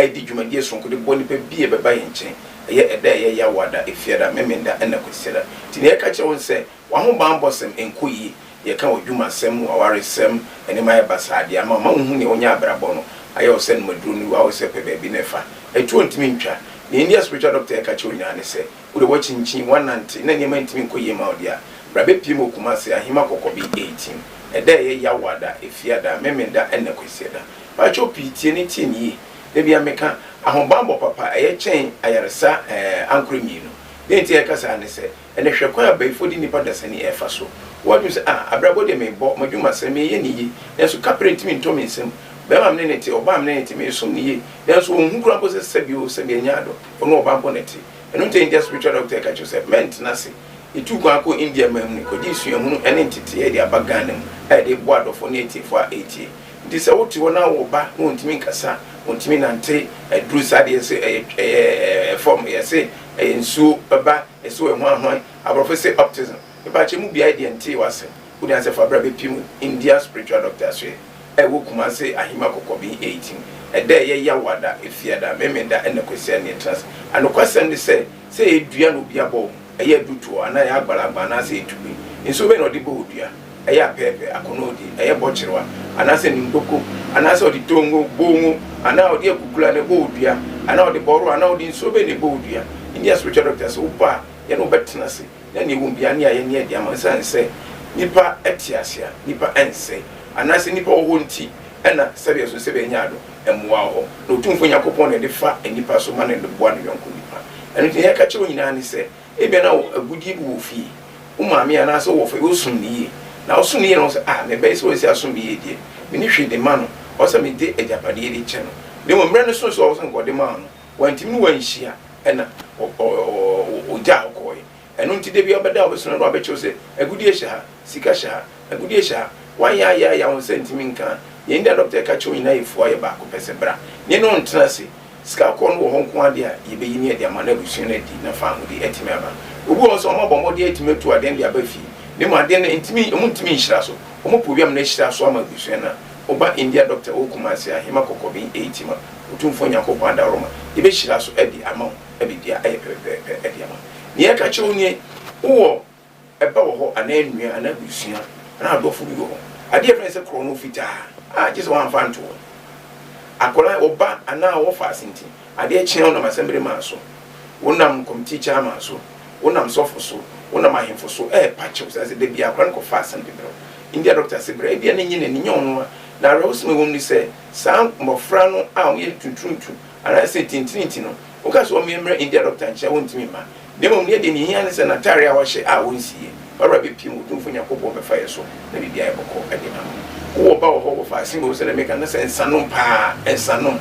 di dwumadie sonko de boni pe bie beba yenchen eda ya wada efiada memenda ena kwesela ti ne ka che won se wa ho ban bosem enkoyi ye ka odwuma sem wa waresem ene ma basade ama ma hu ne onya abrabo no aye o se no maduru ni wa o se pe be nefa etu ontimi ntwa ne India spiritual doctor ka che onya ne se wo de wachinchin 190 na ne ma ntimi nkoyi ma odia brabe pimo kumase ahima kokobi 18 eda ya wada efiada memenda ena kwesela ba cho pitie ne tini de bia meka ahombambo papa eye chen ayaresa ankremi no de nti e kasa ne se ene hwekwa abaifo di nipa dasani efa so wadu se abrabo de me bo madwuma se me ye ni yi enso kaprenti mi ntomi nsem be ma me ne te oba me ne te me so ni yi enso ohun kura bo se sebio se be nyado ono oba bo ne te eno te India spiritual doctor ka cho se ment na se itu kwa ko India mam ni ko di suahunu ene ntete ye de abagana mu e de bo adofo ne eti fo 80 ndi se woti wona wo ba wontimi nkasa wontimi nante drusa de se form ye se ensu baba eso ehwan hwan abrofese optimism e ba che mu bia de nte wase wodi anse fa bra be pim India spiritual doctor so e wo kuma se ahima kokobi 18 e de ye ya wada efiada memenda ene kwese ne trans anokwase ne se edua no bia bo e ye duto ana ya agbalagba na se etubi enso be no de bo odua eya pepe akonodi eye bochirwa anase ndoko anase odi tongo bongo ana odi ekukula ne bodua ana odi boru ana odi nsobe ne bodua India spiritual doctors upa ye no betina se na ne wumbia ne aye ne edi amansanse nipa etiasia nipa ense anase nipa ohonti ena sebe so sebe nyaado emwa ho no tumfo yakopon ne de fa nipa so ma ne de boa ne yonko nipa eno te ye ka che onyina ne se ebe na agudi bu ofi umami anase wo fa wo sum ni na osu ni no se me be so esi aso bi edie me ni hwe de ma no o se me de ejapade de che no de mo mre no so so so ngode ma no wantimi no wanhia ena o ja ko yi eno nti de bi obeda obeso no abecho se agudi ehia ha sika hia agudi ehia wan ya won sentimi nka ye nda doctor ka cho ina ifo ye ba ko pese bra ne no ntena se sika ko no wo honko ade a ye be yi ne de ama na busu na di na fa ngudi etime aba obu o so mo bo de etime tu ade ndi aba fi ne mo ade na intimi omuntimi nhira so omo program na nhira so ama busu na oba India doctor o kuma se ahima kokobi 80 ma otumfo nyakopɔ adaroma ye be nhira so edi ama e be dia aye pepepe edi ama ne ya ka che oni wo eba wo ho ana enua ana busu na adofo bi wo ade e fense krono fita just one fan to akola oba ana wo fa asinti ade e kyen na masembere ma so wonam committee chairman so wonam sofo so wonam ahemfo so patch so say de bia akran ko fa asinti bro India doctor say bro e bia na nyine ni nyon na rose me won ni say sam mofra no a ye tuntuntu ana say tintinti no o ka so me mra India doctor nche wontimi ma de mo ne de ni hia ne say na tare a wo hye a wonsie ora be pim otumfo nyakobo be fa ye so na bi bia e boko e de na wo ba wo ho fa singo se na make na say ensanom pa ensanom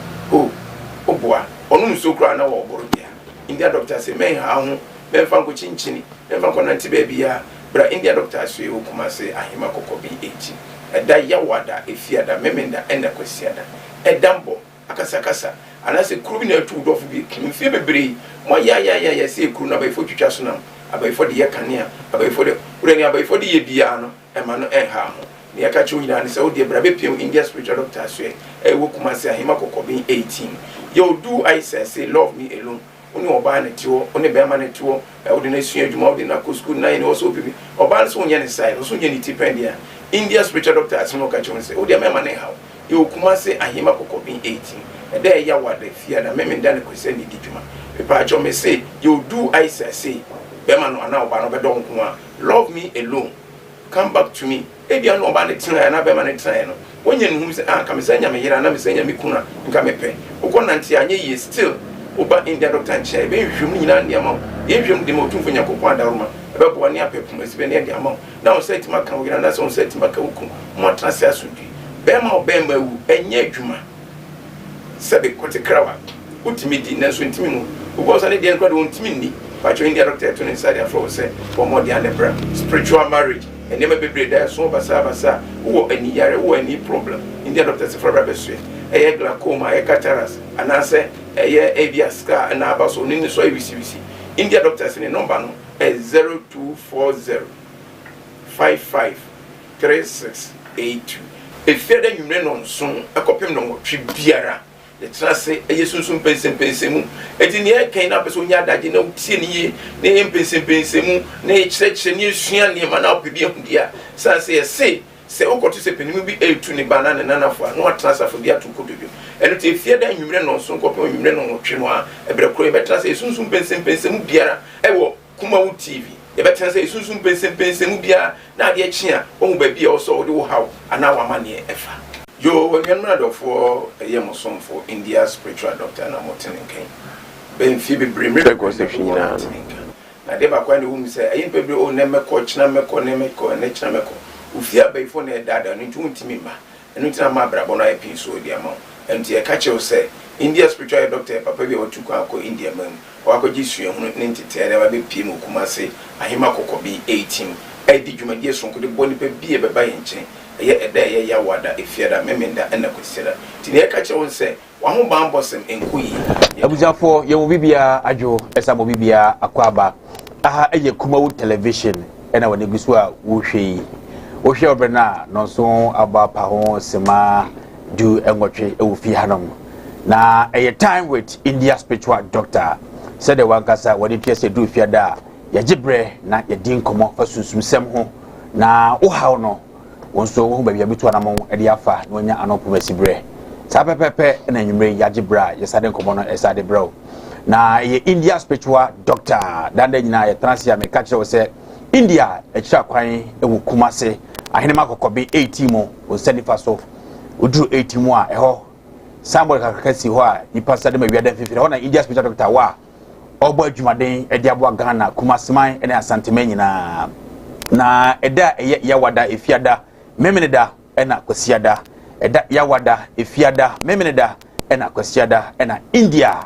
oboa onum so kra na wo boro bia India doctor say men ha ho men fa nko chinchini men fa nko nanti ba bia bra India doctor so e kuma say ahima kokobi 80 eda ya wada efiada memenda enda kwesiada edambo akasakasa anase krubi na tu dofo bi kimfie bebre mo ya say kru na ba ifo twitwa so na abaifo de yakania abaifo de urani abaifo de ye bia no ema no enha ho ne yaka chu nyina ne se wo de bra be piem India spiritual doctor so e wo kuma se ahima kokobi 18 you do I say love me alone oni oba na tiwo oni be ma na tiwo e wo de na sua adwuma wo de na ko school na ni wo so bibi oba so nya ne sai so nya ni tipendia India spiritual doctor asimo ka chu se wo de ma na ha you kuma se ahima kokobi 18 e de ya wada fia na memenda ne ko se ni dijuma e pa cho me say you do I say bema no ana oba no be don ko a love me alone come back to me e bia no oba ne tena na bema ne tena no wonye ne hum se ka me sanya me yira na me sanya me kuna nka me pe ukonanti anye ye still oba India doctor nche be hwem nyina ne ama ye hwem de motumfo nyakopɔ adaroma be bo ne apepum se be ne de ama na on set maka wo yira na so on set maka wo mo trase asudi bema obema wu enye adwuma sebe kotikrawa utimi di na so ntimi mu ugo so ne de nkwa de ntimi ni but India doctor to inside their floor say for more than the spiritual marriage and never be there so basa who any yare who any problem India doctor say for rabeswe e glaucoma e cataracts and answer e abia scar and abaso ni so wisi India doctor say number no 0240 553682 if you then you no so akopem no twi biara ye tra se eye sunsun pensem edi ne kan na person nya daje na tie ne ye ne pensem ne kyerɛkyerɛ ne sua ne ma na opedi hundia san se ye se okoto se penimu bi etu ne bana ne nanafo no atrasafo bi atokododo eno te fie da nwumre no so nkopɛ nwumre no twe no a ebre kro e betra se sunsun pensem biara ewo Kumawood TV ye betra se sunsun pensem biara na de akyi a ohu ba bia oso ode wo haw ana wa mane efa yo wenyan mradofo eyemosomfo India spiritual doctor na motenenken ben fi be bremre ko se hwina na de ba kwa ne wo se ayin pebre o ne mekɔ kyina mekɔ ne kyina mekɔ ufia bayfo na dada no ntu ntimi ma enu ntina ma brabo na epin so di ama enti e ka che o se India spiritual doctor papa bi otu kwa ko India man o akɔgi sua hu ne ntete na ba be pie mu Kumase ahima kokɔ bi 18 edi dwumadie sonko de boni pa bi e beba ye nchen eye eda ye ya wada efiada memenda na kwesira ti ne ka che o se wa ho ban bosem enkoyi abuzafo ye wo bibia adwo esa mo bibia akwaba aha eye Kumawood television ena woni gusu a wo hwe o hwe obrena no so aba pa ho sema du enwotwe e wo fi hanom na a time with India spiritual doctor said the wankasa wodi pese du fiada ya gibre na ya din komo fa susumsem ho na wo haw no wonso wo ba bia bitu anamo e de afa no nya anopo masibre sa pepepe na nwumre ya gibra ya sade komo no esade bro na ye India spiritual doctor dande nyina ya transia me ka kire se India e kira kwan e wo Kumase ahene makokobe 18 mo o sani faso oduru 18 mo a eho somebody kakasi ho a nipa sade ma wiada fifira ho na India spiritual doctor wa obo adwumaden e dia bo Ghana Kumaseman ene asantema nyina na eda ya wada efiada memeneda ena kwasiada eda ya wada efiada memeneda ena kwasiada ena India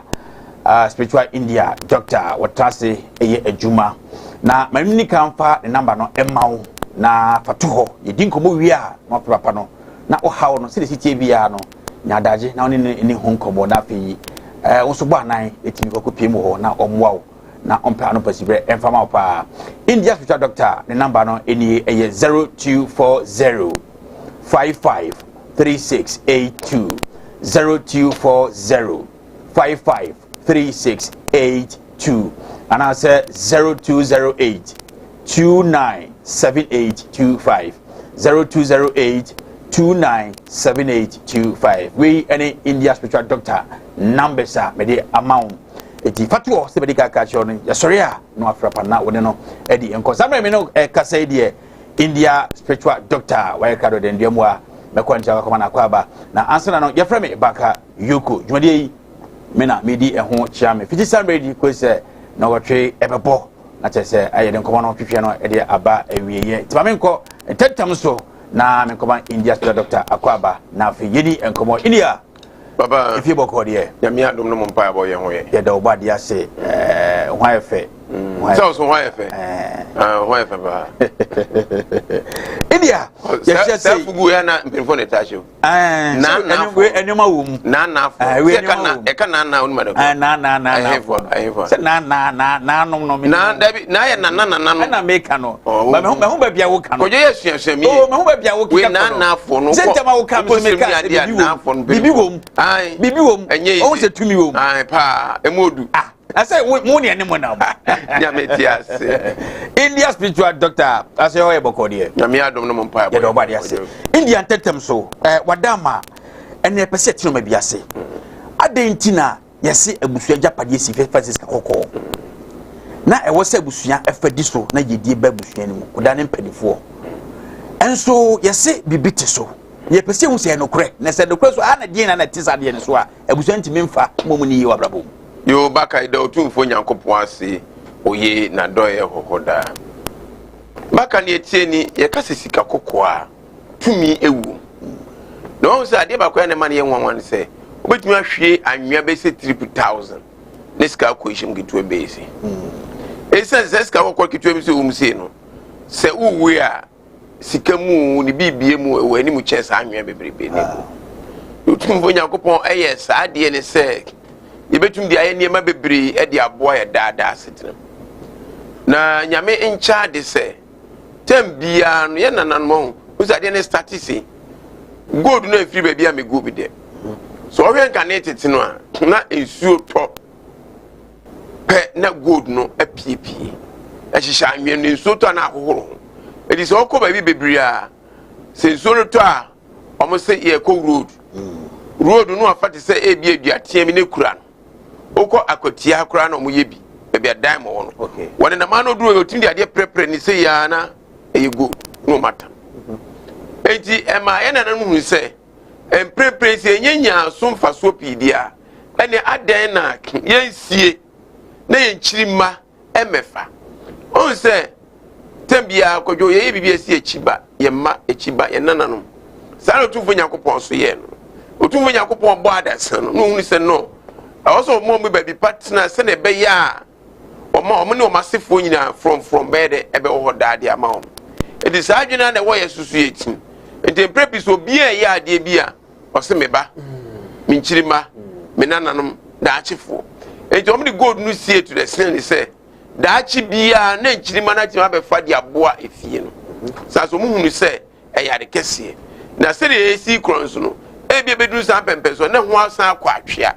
spiritual India doctor watase eye adwuma na mamini kamfa ne number no emawo na fatuho yedi nkomo wia no papa no na o hawo no se sitie bia no nya daje na oni ni honkomo na fe wonso bo anan etimi ko pie mu ho na omwawo na ompa no pasibre emfama pa India spiritual doctor the number no eni 0240 553682 0240 553682 and I say 0208 297825 0208 297825 we any India spiritual doctor numbers are made amount eti fatuo se bedi kaka cho no yasori a no afrapa na woni no edi enko samre me no kasa edi India spiritual doctor wa kado den diamu a me kwanja kwa na kwaba na ansana no yefra me baka yoko dwumade yi me na medi eho chia me fiti samre di ko se na wotwe ebebo na chese aye den komo no twetwe no edi aba awieye ti ma me nko tetam so na me komo India spiritual doctor akwaba na fe yedi enkomo India baba if you boko de ya mi adom no mpa abo ye ho ye da oba de ase ho ayefe so ho ayefe ho ayefe ba India ya say fugu ya na mpefo ne tacho na enema wo mu na afo e ka na onu madam na afo se na nom no na dabi na ye na na make no ba me ho ba bia wo ka no kojo ye suasua mi me ho ba bia wo ka na afo no se tema wo ka me se me ka na afo no bibi wo mu bibi wo mu o se tumi wo mu pa emodu I say mo ne ne mo na ya metiase India spiritual doctor I say o eboko de ya me adom no mo mpa ya do ba de ase India tetem so wadama ene pese tino ma biase adentina yesi abusua japade si Francisca kokko na e wo se abusua efadi so na yedie ba abusua ni mu koda ne mpanifo enso yesi bibiti so ye pese hu se no kre na se no kre so ana die na tisa de ne so a abusua ntimi mfa momu ni yi wabrabo yo baka ida otumfo nyankopon ase oye na doye hohoda baka ne etie ni ye kase sika kokko a tumi ewu no so ade baka ne mane ye nwanwan se obetumi ahwe anwea be se 3000 ne sika ko ishim gitu be se esa sika kokko kitu be se umse no se uwe a sika mu ni bibie mu wani mu chesa anwea bebrebe ne otumfo nyankopon eye sa ade ne se yebetum dia ye niema bebre e dia boa ye daada setem na nyame encha de se tembia no ye nananom usade ne statisi gold no afiri ba bia me go bi de so we can it no a na ensuo to pe na gold no apiepie e hihya anwe no ensuo to na ahohoro it is all baby bebre a se ensuo to a omo se ye ko road no afate se e bi aduatea mi ne kura no okọ akotia akura na omo ye bi e bi adan mo wono okay wona na man no duro otimi de ade prepare ni se ya na e go no matter enti e ma ye na mu se en prepare se nyanya so mfaso pidia ene adan na yensie na yenchirima emefa on se tembia kodwo ye bibia si echiba ye ma echiba ye nananom sa no tufu nyakopon so ye no otufu nyakopon bo adasa no no hu se no also mo me baby partner se na be ya omo ne o masefo nyina from bed ebe o dade ama o it is adwena na wo ye susu etim ente prepis obi e ya ade bia o se me ba minchirima me nananom da achefo ente omo the gold no see to the sin say da achi bia na nchirima na tima be fa dia boa efie no sa so mu hunu se e ya de kese na se de esi kronso no e bia bedu san pempeso na ho asan akwa atwea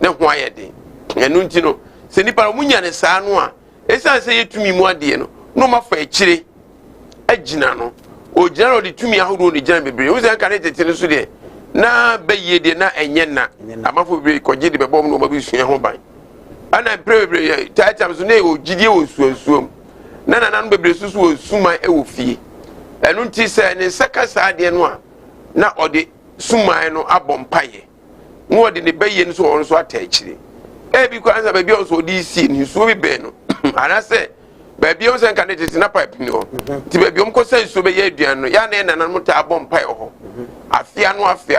na ho ayede enu nti no se nipa mu nya ne saa no a esan se yetumi mu ade no no mafa ekire agina no o gina no de tumi ahodo de gina bebre wo se kan tete no so de na beye de na enye na amafo bebre koje de bebom no mabi sua ho ban ana bebre tatam so na o gidie o suasuom na no bebre susu o suma e wo fie enu nti se ne seka saa de no a na ode suma no abompaye no ode ne beye no so on so ata ekire e bi kwa ansa baby on so di si ni so bi be no ana se baby on se kan tete na pipe ni o ti baby on ko se so be ye aduan no ya na nana mo ta abompaye ho afia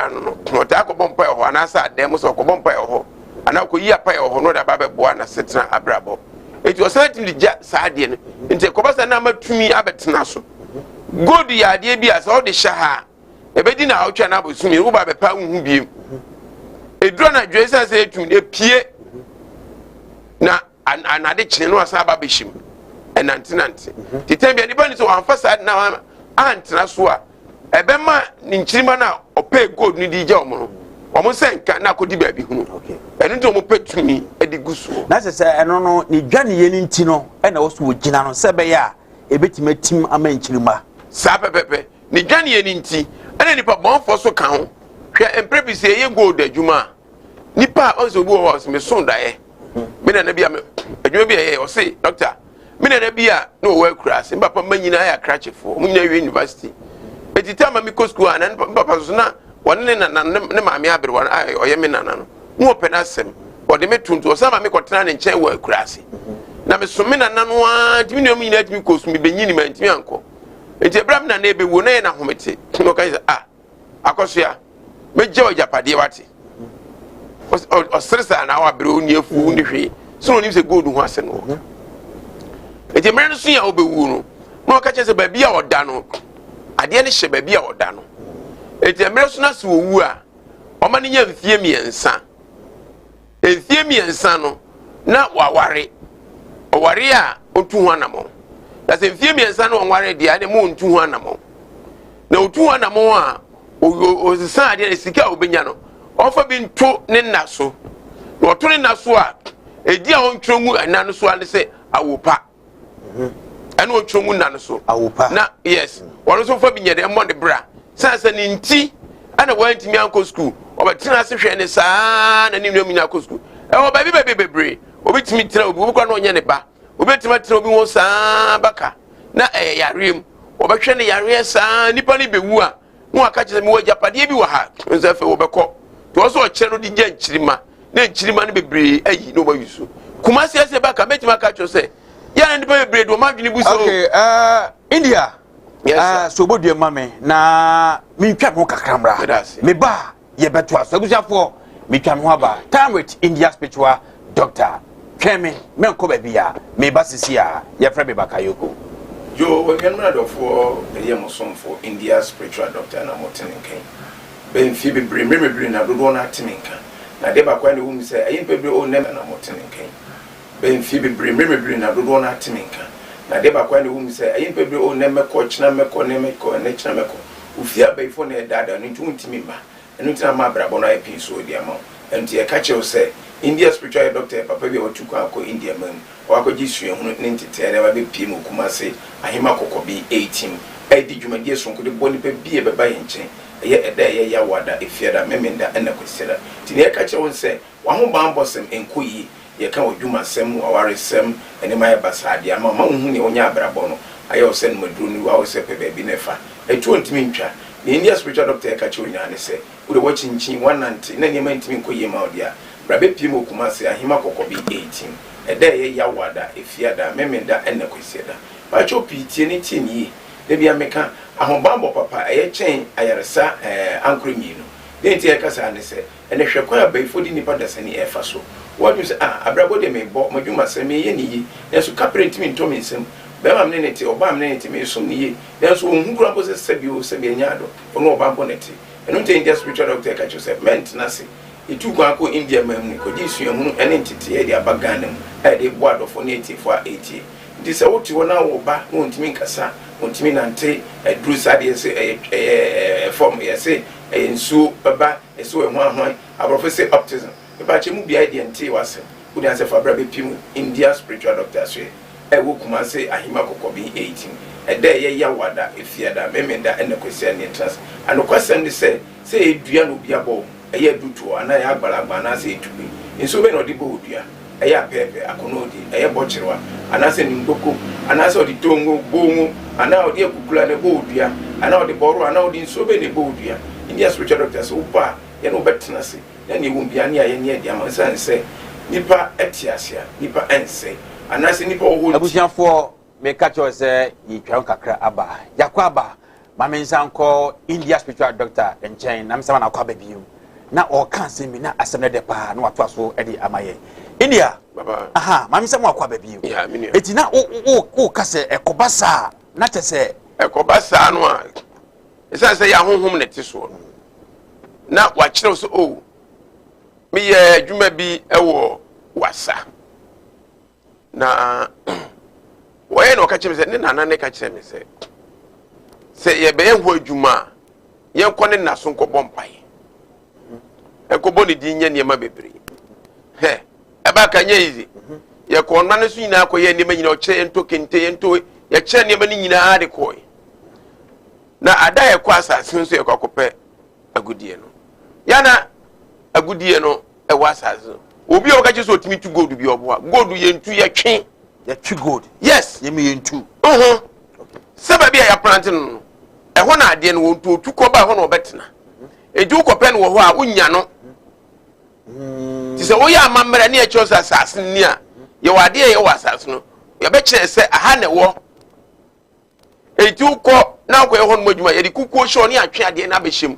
no no ta ko bompaye ho ana sa dem so ko bompaye ho ana ko yi apaye ho no da ba be boa na setena abrabo eti o santi di ja sa de no nti ko ba sa na matumi abetena so god ya de bi asa o de shaha e be di na awtwa na abosumi wo ba be pa hu biem edro na dwesa se etum de pie na anade kyene no asa ba behim enantenante titembe ni bani so anfa sa na antena so a ebe ma nchirima na ope gold ni di ja omo omo senka na kodi ba bi hunu enu to omo petumi ediguso na se eno no ni dwane ye ni nti no e na wo so wogina no se be ya ebetima tim ama nchirima sa pepepe ni dwane ye ni nti ene nipa bonfo so kan ho hwe emprepisi ye gold adwuma nipa onso bu ho me so dae me na bia me adwuma bia ye o se doctor me na bia no wo akurase papa manyina ya krachefo mo nyina wi university etitama mi ko school anan papa so na won ne maame abere won ay oye me nana no mo penasem ode me tuntu o sama me kotena ne nchen wo akurase na me so me nana no a timi ne nyina timi ko so me benyini ma ntimi anko enti ebram na ebe wo na ye na homete no kai akoso ya me je o japade wate o stressa na wa bere oni afu ni hwe so no nim se gold ho ase no enti mre no so ya obewu no no ka che se ba bia oda no ade ne hye ba bia oda no enti mre so na se owu a o ma ne nya mfie miensa enfie miensa no na waware oware a otu ho anamo da se mfie miensa no waware dia ne mo ntu ho anamo na otu ho anamo a o sisa ade ne sika obenya no ofa bi nto ne naso no to ne naso a edi a ontwengu anano so ane se awopa ene ontwengu nano so awopa na yes wonu so fa bi nyede mo de bra sansa ni nti ana wantimi anko school obetina se hwe ne saa na ni nwom nya anko school e o ba bi bebre obetimi tira obi kwa na onye ne ba obetima tira obi wo saa baka na yarem obehwe ne yare saa nipa ne bewu a mo aka kye me wajapade bi wa ha nza fe obekọ to so okye no di gya nchirima na nchirima ne bebre ayi no ba yusu kuma se baka metima ka kye se ya na nipa bebre do ma dwene bu so okay India yes so bodue mame na mi twa no kakramra me ba ye beto asagusiafo me twa no aba time with India spiritual doctor Kemi menko ba bia me ba sisia ye fra me bakayoko yo we can na do for ye mosom for India spiritual doctor na motenken ben fi bebre me na do na temenka na de ba kwa ne hu se ayin bebre o nem na motenken ben fi bebre me na do na temenka na de ba kwa ne hu se ayin bebre o nem ko china meko ne meko ne china meko ufia be fo na dada no ntu ntimi ba enu tina ma brabo na epin so di ama enti e ka che say India spiritual doctor papa bi o tuku akọ India mam o akọji sua hunu ne ntete na ba be pie mu Kumase ahima kokobi 18 edi dwumadi sonko de boni pe bie beba ye nchen eye eda ye ya wada efiada memenda na kwesira tini e ka che won say wa ho ban bosem enkoyi ye ka odwuma sem aware sem ene ma ye basade ama ma hu ne onya abrabo no aye o sen maduru ni wa o se pe be bi nefa etu ontimi ntwa the India spiritual doctor ka che onya ne say wo de wachinchin 190 na ne ma ntimi nkoyi ma odia brabe pimo Kumase ahima kokobi 18 eda ye ya wada efiada memenda na kwesida ba cho pitie ne tini de bia meka ahobambo papa eye chen ayaresa ankremi no de ntia kasa ne se ene hwekwa abaifo di nipa dasani efa so what you say abrabo de me bo madwuma se me ye niyi yeso kaprenti mi ntomi nsem be ma mne neti oba mne neti me so niyi yeso ohukura bo se sebio sebia nyado ono oba bo neti eno ntia India spiritual doctor ka cho se ment na se itu kwa ko India mam ni ko di sua hunu ene ntete ye di abagana mu de bo adofo ne 80 ndi se woti wona wo ba no ntimi nkasa ntimi nante dru sade se form ye se nsu baba eso ehwan ahwan abrofese optimism e ba che mu bia de nte wase wo dan se fa bra be pim India spiritual doctor so wo Kumase ahima kokobi 18 de ye ya wada efiada memenda na kwese ne trans anokwasem de se edua no bia bo eye dutu ana ya agbalagba na se etubi nso be no de bo odua eye apepe akonodi eye bochirwa ana se nimboko ana se odi tongo bongo ana odi ekukula ne bo odua ana odi boru ana odi nso be ne bo odua India spiritual doctor so upa ye no betena se na ne wumbia ne aye ne adi amansa nse nipa etiasia nipa ense ana se nipa oho abusiafo me ka cho se yitwa kakra aba yakwa aba mamensa nko India spiritual doctor enchen na msama na kwa babiu na o kan se mi na asem de pa na wato so e di amaye India baba aha mamensa mo akwa babiu ya mini eti na o ka se ekobasa na te se ekobasa no a esa se ya honhom ne ti so na wa kire so o mi ye adwuma bi ewo wasa na waye no ka kire se ne nana ne ka kire me se ye be ye ho adwuma ye nkɔ ne naso nkɔ bompai ekobo ni di nya niema bebre he eba ka nya izi ye ko nna ne so nyina akɔ ye niema nyina o kire ento kente ento ye kire niema ni nyina ade kɔ na ada ye kɔ asase nso ye kɔ akɔpɛ agudie no yana agudie no e wa asase obi o ka kire so otimi tu gold bi oboa gold ye ntu ye twi gold yes ye me ye ntu seba bia ya planting no ehwo na ade no wontu otu ko ba ho no betena eju ko pen wo ho a unya no ti se wo ya amamra ne e chose asase ni a ye wade ye wo asase no ye be kire se aha ne wo eju ko na ko ye ho no madwuma ye di kukuo hye oni atwe ade na be hyem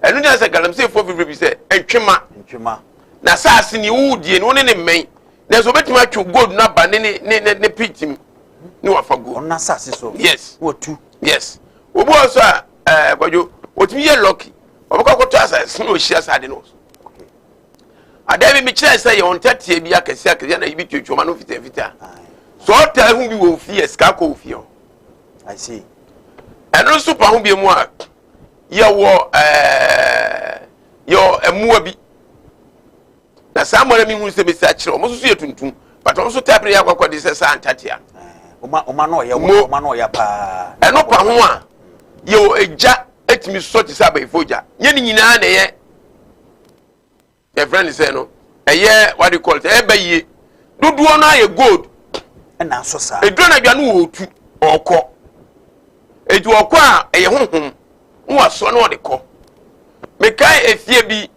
enu ne se galamse fo bi se entwema na asase ni wo die no ne men na so betima atwe gold na ba ne pitim ni wafa gold on na asase so yes wo tu yes obo so kwajo otimi ye lucky obaka ko to asase no hia sade no adabi mi kire say ye on tatie bi akase na ibi twetwoma no fita so ta hu bi wo fie ska ko fie I see eno super hu bi mu a ye wo yo emua bi na samore mi hu se bi sa kire o mo so ye tuntum but o so tapre ya kwakwa de se sa antatia oma no ya pa eno pa ho a yo eja etimi so ti saba ifoja ye ni nyina na ye your friend say no eye what do you call it e baye duduo no aye gold na so sa eduro na dwa no otu okọ eju okọ a eye honhom nwa so no de kọ mekai efie bi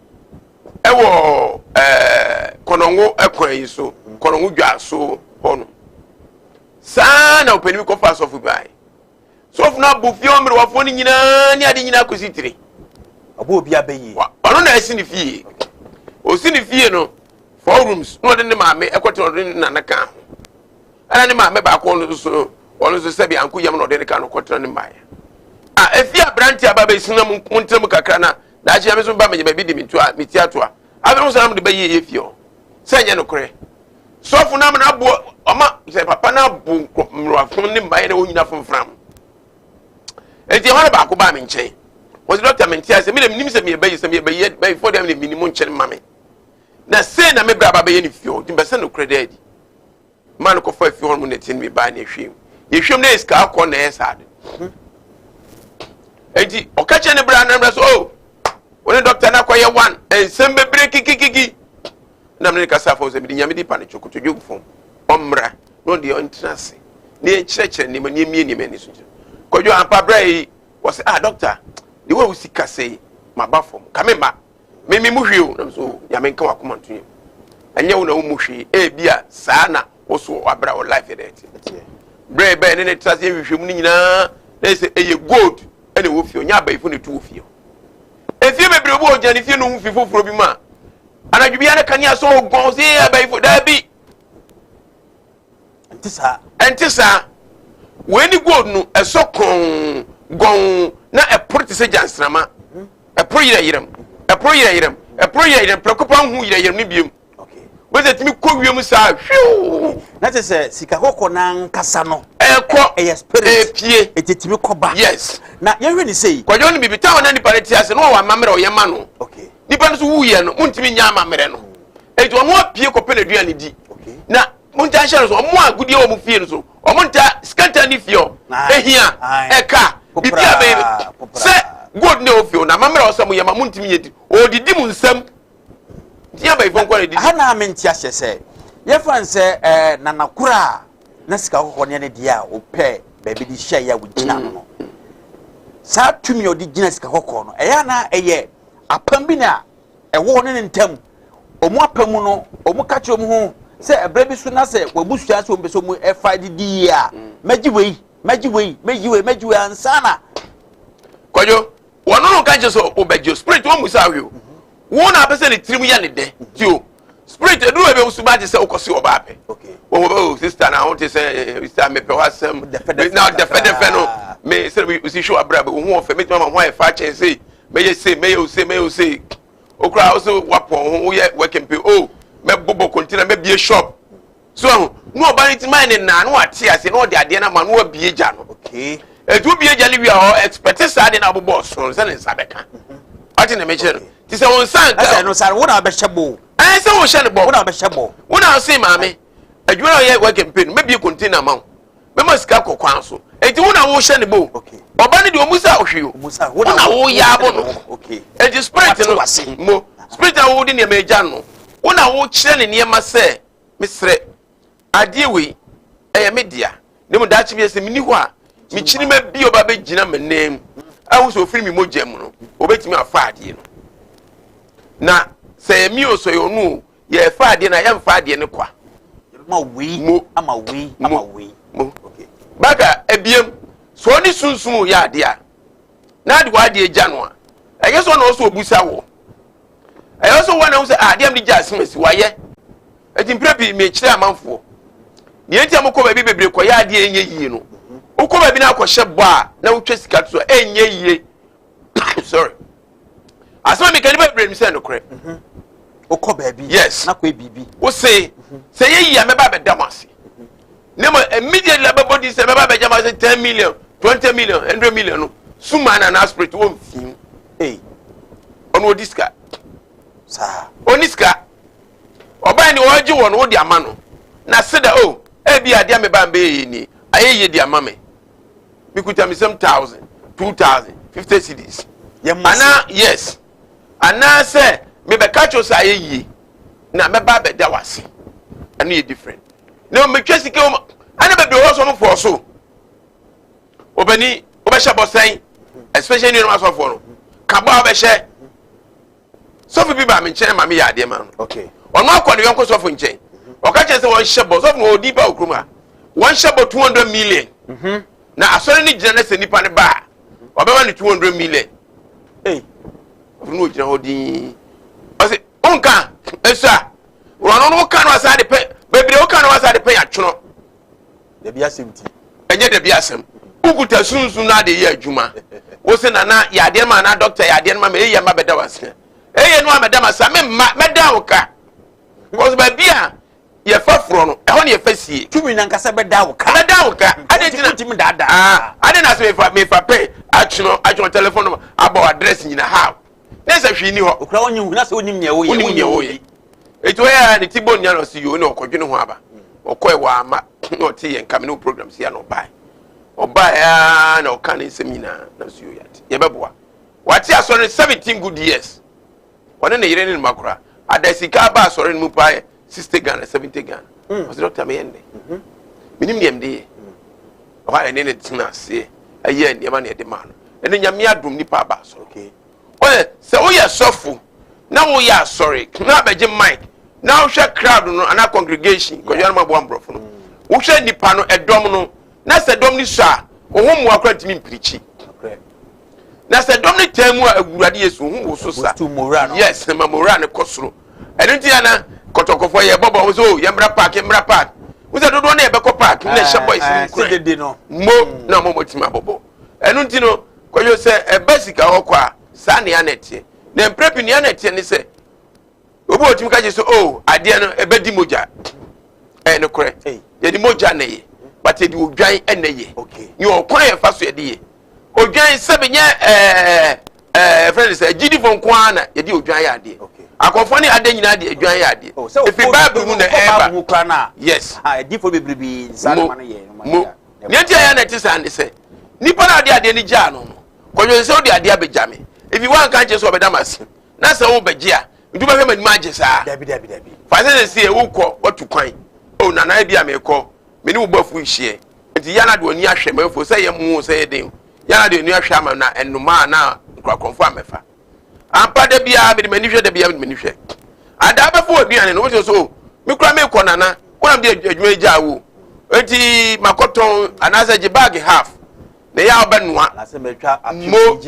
ewo konongo ekwan yi so konongo dwa so hono sana openi ko fa so fu bai so na bufie omre wafo ni nyina ni ade nyina akositire abo obi abayi ono na esi ni fie o si ni fie no 4 rooms no de ne maame ekote no de na naka ana ne maame ba ko no so ono so sebi anko yam no de ne ka no kotra ne maye efie abranti aba ba sina muntem kakra na da je me so ba me ba bi de mitu a meti atoa abero so na me de ba ye fie o sanye no kore so fu na me na bo oma se papa na bo mrofon ne maye na wonyina fonfram enti hono ba ko ba me nchen was doctor mentia say me dem nim say me be before them minimum chen mame na say na me bra ba ye ni fio di be say no credit man ko fa fio mu netin me ba na hwem ye hwem na iska akọ na esade enti o ka che ne bra na bra so oh woni doctor na kwa ye one ensem bebre kikikiki na me ka sa fa so me di nyame di pa ne chokoto jogu fom omra no de ontrase ne chirechire ni manie mie ni mani so kojo ampa bra yi was doctor the way we see say my bafom kamemba me mu hweo na so ya me nka wakoma ntunye anya wo na wo mu hwe bia saa na wo so wabra wo life there bre be ne trase hwehwem ni nyina na say eye gold ene wo fio nya ba ifo ne tu wo fio efie bebre bo oja ne fie no hu fifoforo bi ma anadwu bia na kania so gon say ba ifo da bi entisa weni gold no esokon gon na eporo te se jansrama eporo yirem prekopa hu yirem ni biem okay weze timi ko wiem sa hwiu na te se sika kokko na nkasa no eko spirit epie etetimi koba yes na yehwe ni sei kwajo ni bibita wona ni pareti ase no wa mamere o yema no okay nipa no so wuye no muntimi nya mamere no etu omo apie ko pele duane di okay na munta share so omo agudie o mu fie no so omo nta skanta ni fio ehia eka bibia be se god ne ofio na mamere osam yema muntimi yedi odidi mu nsam dia ba ifon kwa didi ana amenti ahye se ye fan se na nakura na sika kokko ne dia opɛ baabi di hye ya wugina no sa tumi odi gina sika kokko no eya na eye apam bi na ewo ne ntam omu apam no omu ka kye omu ho se ebra bi so na se wabusua so mbeso mu efa didi a magiwei ansana kwajo wono no ka kye so obejo spirit wo musa hwe wo na pese ne tirim ya ne de tio spirit eduru ebe usuba je se okosi oba ape okay wo sister na won te se sister me pe wasem now defend no me say we see show abra be wo ho ofe me tuma ho e fa chen say me ye say okra also wapon wo ye working pe oh me bobo container me bie shop so no oba ni ti mine na no ate ase no de ade na ma no bie ja no okay edu bie ja li wi a expect say ade na bobo so se ne nsabeka ati na me chere ti se won san ka no sare wo na be hyebo se wo hye ne bo wo na be hyebo wo na say maame adwuma ye working pe no me bie container ma me masika kokwan so enti wo na wo hye ne bo okay oba ne de omusa ohweo omusa wo na wo ya bo no okay enti spirit no mo spirit a wo di ne meja no wo na wo kire ne niema se mesre ade we media ne mo dachi bi se mini ho a mi kiri ma bi oba be gina menem awu so ofiri mi mogem no obetimi afa ade no na se mi oso yo no ye fa ade na ye mfa ade ne kwa ma we ama we okay baka ebiem so ni sunsun ya ade a na ade wa ade eja no a eye so na oso obusa wo eye so wo na wo se ade am di ja smesi wa ye etimpre me kire amanfo ni enti amko ba bi bebre ko ya ade enye yie no ukọ ba bi na akọ hye bo a na wotwe sika so enye yie sorry asema me kani ba bebre mi se no kore ukọ ba bi yes na ko bibi wo se ye yie ameba be damase nemo immediately abodi se meba be jamase 10 million 20 million 100 million no suma na spirit wo mfim ono diska sa oniska oba ni oje won wo di ama no na seda bi ade ameba mbe ni ayeye di ama me mikuta mi some 1000 2000 50 cedis ana yes ana se me be catch us ayeye na meba be da wase anu ye different no me twesi ke ana be be ho so mo for so obani obehye bosan especially ni no so for no kaba obehye so fi bi ba me nche ma me ya ade ma no okay ono akọ ne yonko so for nche o ka che se won hye bo so for no di ba okruma won hye bo 200 million na asore ni gina na se nipa ne ba obeba ni 200 million no gina hodi o se onka esa wono no ka no asa de pe bebire o ka no asa de pe ya twono de bia semti enye de bia sem uguta sunsun na de ye adwuma wo se na ya de ma na doctor ya de ma me ye ma beda wase no ameda ma sa me meda wo ka because ba bia ye fa fro no e ho ne ye fa sie tumi na nkasa beda wo ka ade tina timi dada ade na se me fa pay actual telephone number about address in the house. There's a fee new. Ukrainian, that's what you know. It where the Tibon Yano see you know, Kojino Haba, or Koiwa, no tea and coming programs here no buy. Or buy no canning seminar, no see you yet. Yababua. What's your son 17 good years? One in the Iranian Makra, at the Sikaba, sorry, Mupai, 60 gun, 70 gun. Was Dr. Mayende. Minimum day. Why I needed to say a year in the money at the man. And then Yamia Dum Nipa Bass, okay. Well, so we are sorrowful. Now we are sorry. Now by Jim Mike. Now shall crowd on our congregation. Because you are my one brother. Who shall Nipano a domino? That's a dominica. Or whom walk to me preaching. That's a dominic term where a radius who was so to Morano. Yes, and Morano Costro. And Indiana, Kotoko for your Bobo was oh, Yambra Park. We said, don't ever go park. Mo, no more to my Bobo. And Untino, because you say a basic or Sani Aneti. Then prepping Yaneti and they say, Obo Timka so oh, I dare a bedimoja. And no correct. The moja nay, but it will dry and nay. Okay. You are quite fast with the O dry 7 year friends, a GD from Kwana, you do dry idea. Okay. I can find a day in a dry idea. So if you buy the air, yes, I did for be Salmon. Yantis and they say, Nippon idea any jano. Because you saw the idea be jammy. If you want can't just over Damas, that's a old Bajia. You do have a magic, Debbie. Father say, who call what to coin. Oh, Nana idea may call. Me no buff we share. It's Yana do near Shaman for say a moon say a day. Yana do near Shaman and no man now, confirm if I'm part of the Abbey Manisha, the Biam Manisha. And that before being and also so, Mukrame Konana, one of the Jawu, Eti Makoton, and as a jibagi half. They are Benwa, as a more.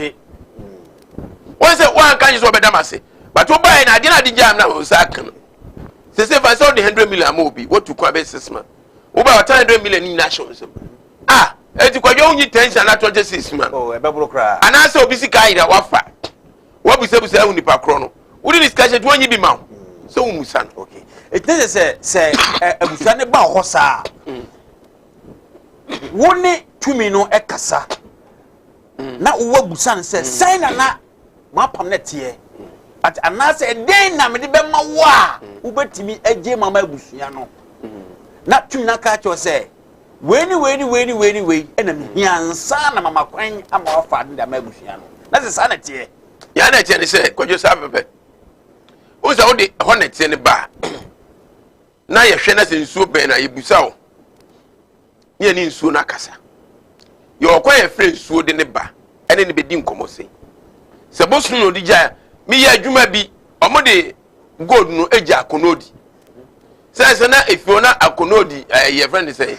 Once at one can you so Bedamasi, but to buy an idea the jam now, Sakan. Say if I saw the 100 million movie, what to call this man? Over 100 million in nationalism. Ah, it's quite only 10 and 26 man. Oh, a bubble cry. And I saw busy guy that wafa. What we say only per chrono. Wouldn't discuss it when you be mount. So, Musan, okay. It does say, a Musan about Hossa. One 2 minutes a cassa. Now, what Busan says, sign a na mapamnet here. At another day, Namibema wa, who bet me a J. Mama Busiano. Not to Nakacho say, when, enemy, and son of Mama Quang, I'm more fun than Mabusiano. That's a sanity. Yanati said, could you have a bed? Who's all the hornets in the bar? Now you're Shenas in soup and I busao. You're in Sunakasa. You're quite a friend, so in the bar, and in the bedin commosi. Suppose no dija, me ya juma be, or mode gold no eja conodi. Says if you're not a conodi, your friend say,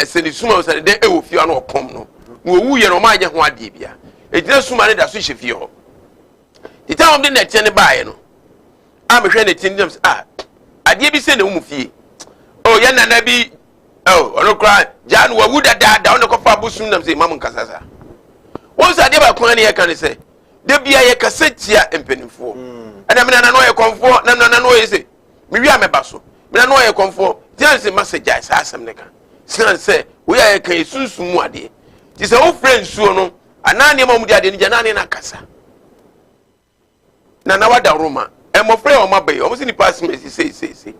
send the sumo said, they will feel no pomno. Who you know my young one debia. It's not so many that switch if you. The time of the net and buy no. I'm a friend of Tindams. Ah, I did be sent a woman. Oh, Yana Nabi. Oh, no cry. Jan, what would I die down the coffee bosom and say, Mamma Casasa? Once I never quite I can say, there be a cassette here and penny for. And I mean, I know a comfort, no, is it? Maybe I'm a basso. But I know a comfort. There's a message I some nigga. Son say, we are a case soon sumwadi. Tis an old friend soon. And now, Mamma did Janani Nakasa. Nanawada Roma, and my friend on my bay, almost in the past, say.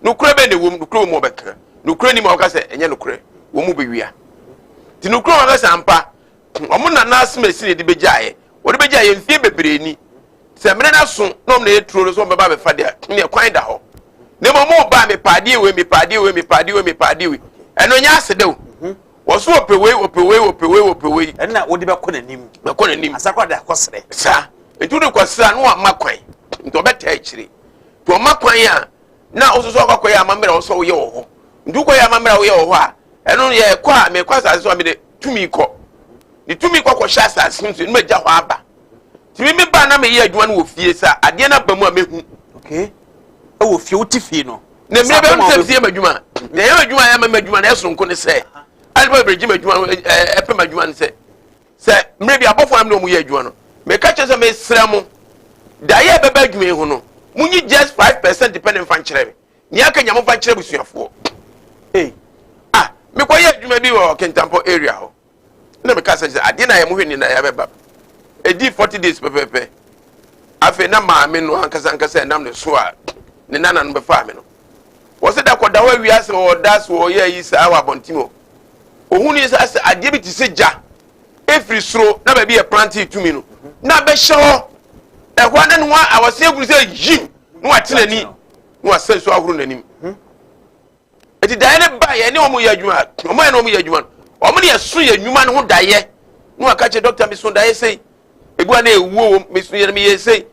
No crab in the womb to crow more better. No cranny Mocasa and Yellow Cray, won't be we are. To no crow as ampa, Omuna Nas may see the Bejay, what the Bejay and Phoebe Brini. Samana soon, no need true as one Baba Fadia, near Quindaho. Never more by me, paddy with me, and when you said, was so up away, and that would be a calling him, as I got that was, sir. Into the question, one Macquay, into a better actually. To a Macquay, now also so a member also yo. Do a member of your and only a qua may cause as one minute to me call. The 2 minute was Shasta seems to make Jawaba. To me, Banam here, one will fear, sir, at the end of the okay. Oh, Fino. Never see Majuma. Never do I am a Majuan Esson couldn't say. I'll be Jimmy Juan say. Sir, maybe above one no more Juan. Me catch us a miss Sramo. Dia beg me, Hono. Muni just 5% dependent on Cherry. Niaka Yamofa Cherry with your four. Hey, ah, me quiet, you may be walking Tampo area. na me ka say ade na ye mo hwani na ya beba edi 40 days pepepe afi na maame no ankasa nam ne so a ne nana no be fa me no wo se da koda wa wiase wo da so ye yi sa wa bontimo ohuni sa ade bi ti se ja efri soro na ba bi e plant tumi no na be hye ehwa na no awase eguru se yim no atena ni no asenso ahuru nanim eti da ne ba ye ne omo ye adwuma omo ye no omo ye adwuma omo ne yeso ye adwuma no ho da ye no aka che doctor mi so da ye sei egua na ewuo mi so ye mi ye sei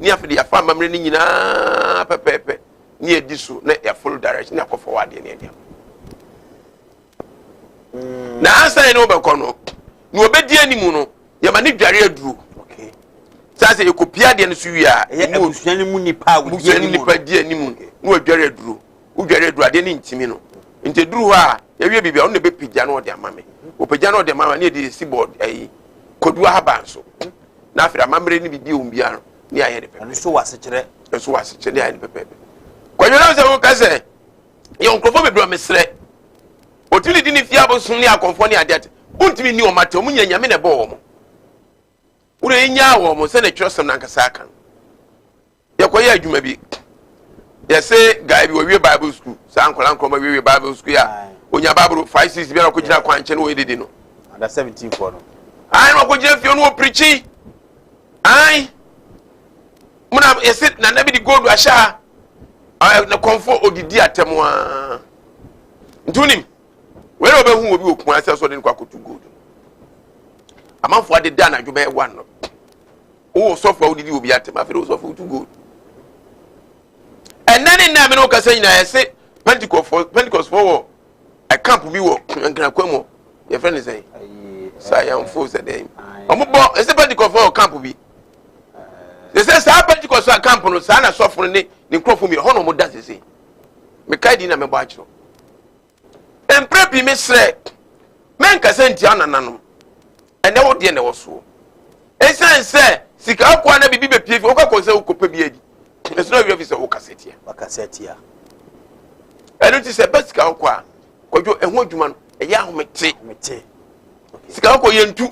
ni afidi ya fa mamre ni nyina pepepe ni ediso na ya full direction na ko forward ye ne dia na ansa ne obekọ no na obedi animu no ya ma ne dware aduro okay sase e kopia de ne so wi a ebusuani mu nipa wo di animu nipa di animu na odware aduro udware aduro ade ne ntimi no nte duru ha ya wie bibia on ne be pija na ode amame o pija na ode amama ne de seaboard ayi kodua haba nso na afira mamre ni bibi ombia no ni aye de pepe so wasechire ni aye de pepe kwanyo na se wo ka se ye onkrofo bebre mesre otili di ni fia bo sun ni akonfo ni ade untimi ni o mate o munya nyame ne bo wo mo ure nya wo mo se ne twosem na nkasa aka ye koye adwuma bi ye se guy bi wo wie bible school sa ankola nkroma wie bible school ya onya babro 5-6 bi na ko gina kwanche no we dede no under 17 for no ai no ko gina fio no preachi ai muna ese na nabi di gold asha na konfo odidi atemwa ntunim we no be hu obi okun ase so de nkwa kotu gold amanfo ade da na dwobe one no o sofo odidi obi atem afere o sofo otu gold enani na me no ka say na ese Pentecost for a camp bi wo nkra kwamo ye friend say Sayam force dem omubo ese Pentecost for camp bi they say sa Pentecost for camp no sa na sofo ne nkrofo mi hono mo da sese me kai di na me ba achiro emprepi me sre men ka senti anananom ene wo de ne wo so esense sika akwa na bibi be pie o ka ko se ukopa bi adi eso na wi officer o kasetia enu ti se besika akwa kodwo eho adwuma no eya ahomete sika akwa yentu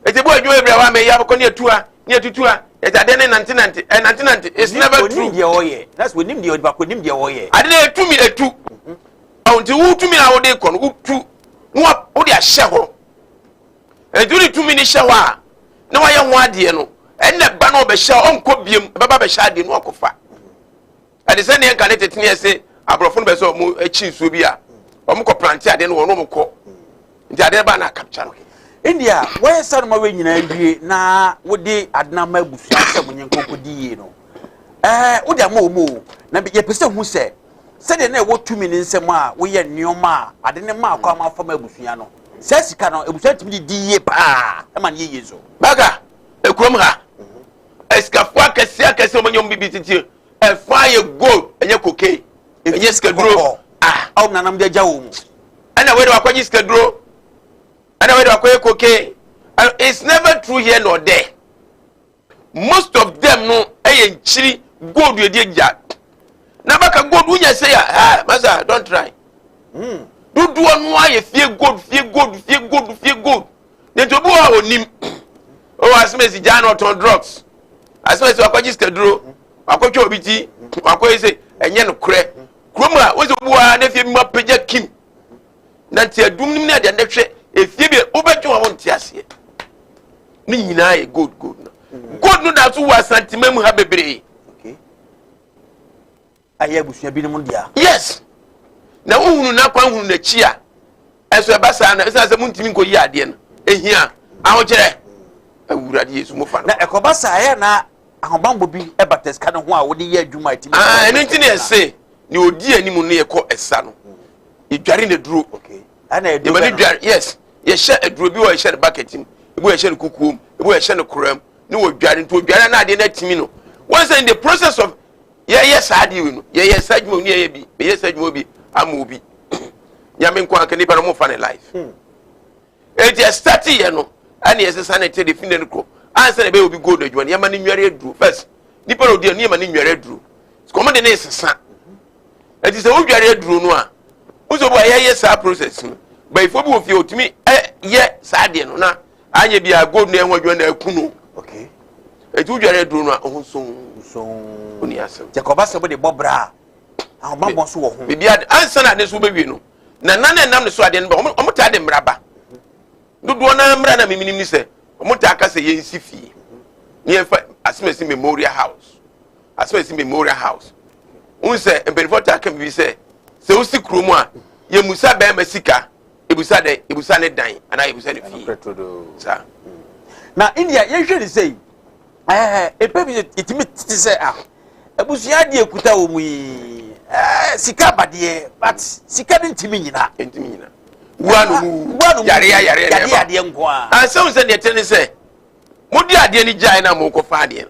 etebo adwuma ebra wa me ya ko ne atua ne atutua etade ne nanti it's never true dia oye that's we nim dia ba ko nim dia oye ade na etumi etu awonti wutumi na wo de ko no utu no wo de ahye ho eduri tumi ni hye ho a na wa ye ho ade no enne ba na obehye onko biem baba behye ade no akofa ade se ne nka ne tetene ese abrofo no be so mo achi nsuo bi a omo ko plant ade no wo no mo ko nti ade ba na capture no India where son ma we nyina wie na wo de adna ma busu asem nyenko kodi yi no wo de ma omo na ye pese hu se de na wo tumi ni nsem a wo ye nneoma ade ne ma akwa ma fa ma busu ya no se sika no ebusu timi di ye pa e ma ne ye zo baga ekrom ha eskafu akese o manyom bibi titi e fa ye gold enye koke enye skadro au nanam de jawo mu ana we de akwanyi skadro ana we de akwaye koke it's never true here nor there most of them no eye nchiri gold ye die ja na baka gold unya say masa don't try dudu onu aye fie gold ne to bo a onim o asmesi jana ton drugs asmesi akwaji skadro akwotwa obiti akwaye say enye no kure kroma wo so bo a na fie ma peja kim na ti adum nim na de na hwe efie bi obetwa won ti ase ni nyina ye gold no da so wa santimam ha bebre okay aye busua bi no dia yes na uhunu na kwa hunu na chi a eso ebasa na esa se muntimi nko yi ade no ehia ahokere awurade yesu mo fa na ekobasa aye na ahobambo bi ebates ka no ho a wo de ye adwuma atimi eno ntini ese ni odi animu no ye ko esa no idware na duro okay ana edu yes ye hye aduro bi wo ye hye bucket im ebu ye hye kukuom ebu ye hye no koram ni wo dware nto dware na ade na timi no once in the process of yes ade we no ye sajmo ni ye bi ye sajmo bi amobi nyame nko aka ni ba no mo fa ne life e start ye no ani ye sesa na te de fin ne ko ansa na be obi go do adwuma ne ma ne nware aduro first ni pa odi ne ma ne nware aduro ko de ne sesa e ti se wo dware aduro no a uzo bo ye sa process no By for both you to me, yeah, Sadian, na, I be a good name when you're Kuno. Okay. A 2 year do not so Jacoba somebody Bobra. Our mom was so. Maybe I'd answer that this will be no. Nana and I'm the Swadian, but I'm tired of Rabba. Do one brother, me say, Motaka say, yes, if near as Messi Memorial House. As Messi Memorial House. Unse, and before Taka be say, so sick Kruma, ye Musa Bear Messica, Ibusane dying, and I was any fee. Sir. Now, India, you should say, a baby, it means to say, a Busiadia Kutaumi, Sika, dear, but Sika Intimina, Intimina. One, Yaria, and some said the tennis say, Mudia Diani Jaina Moko Fadian.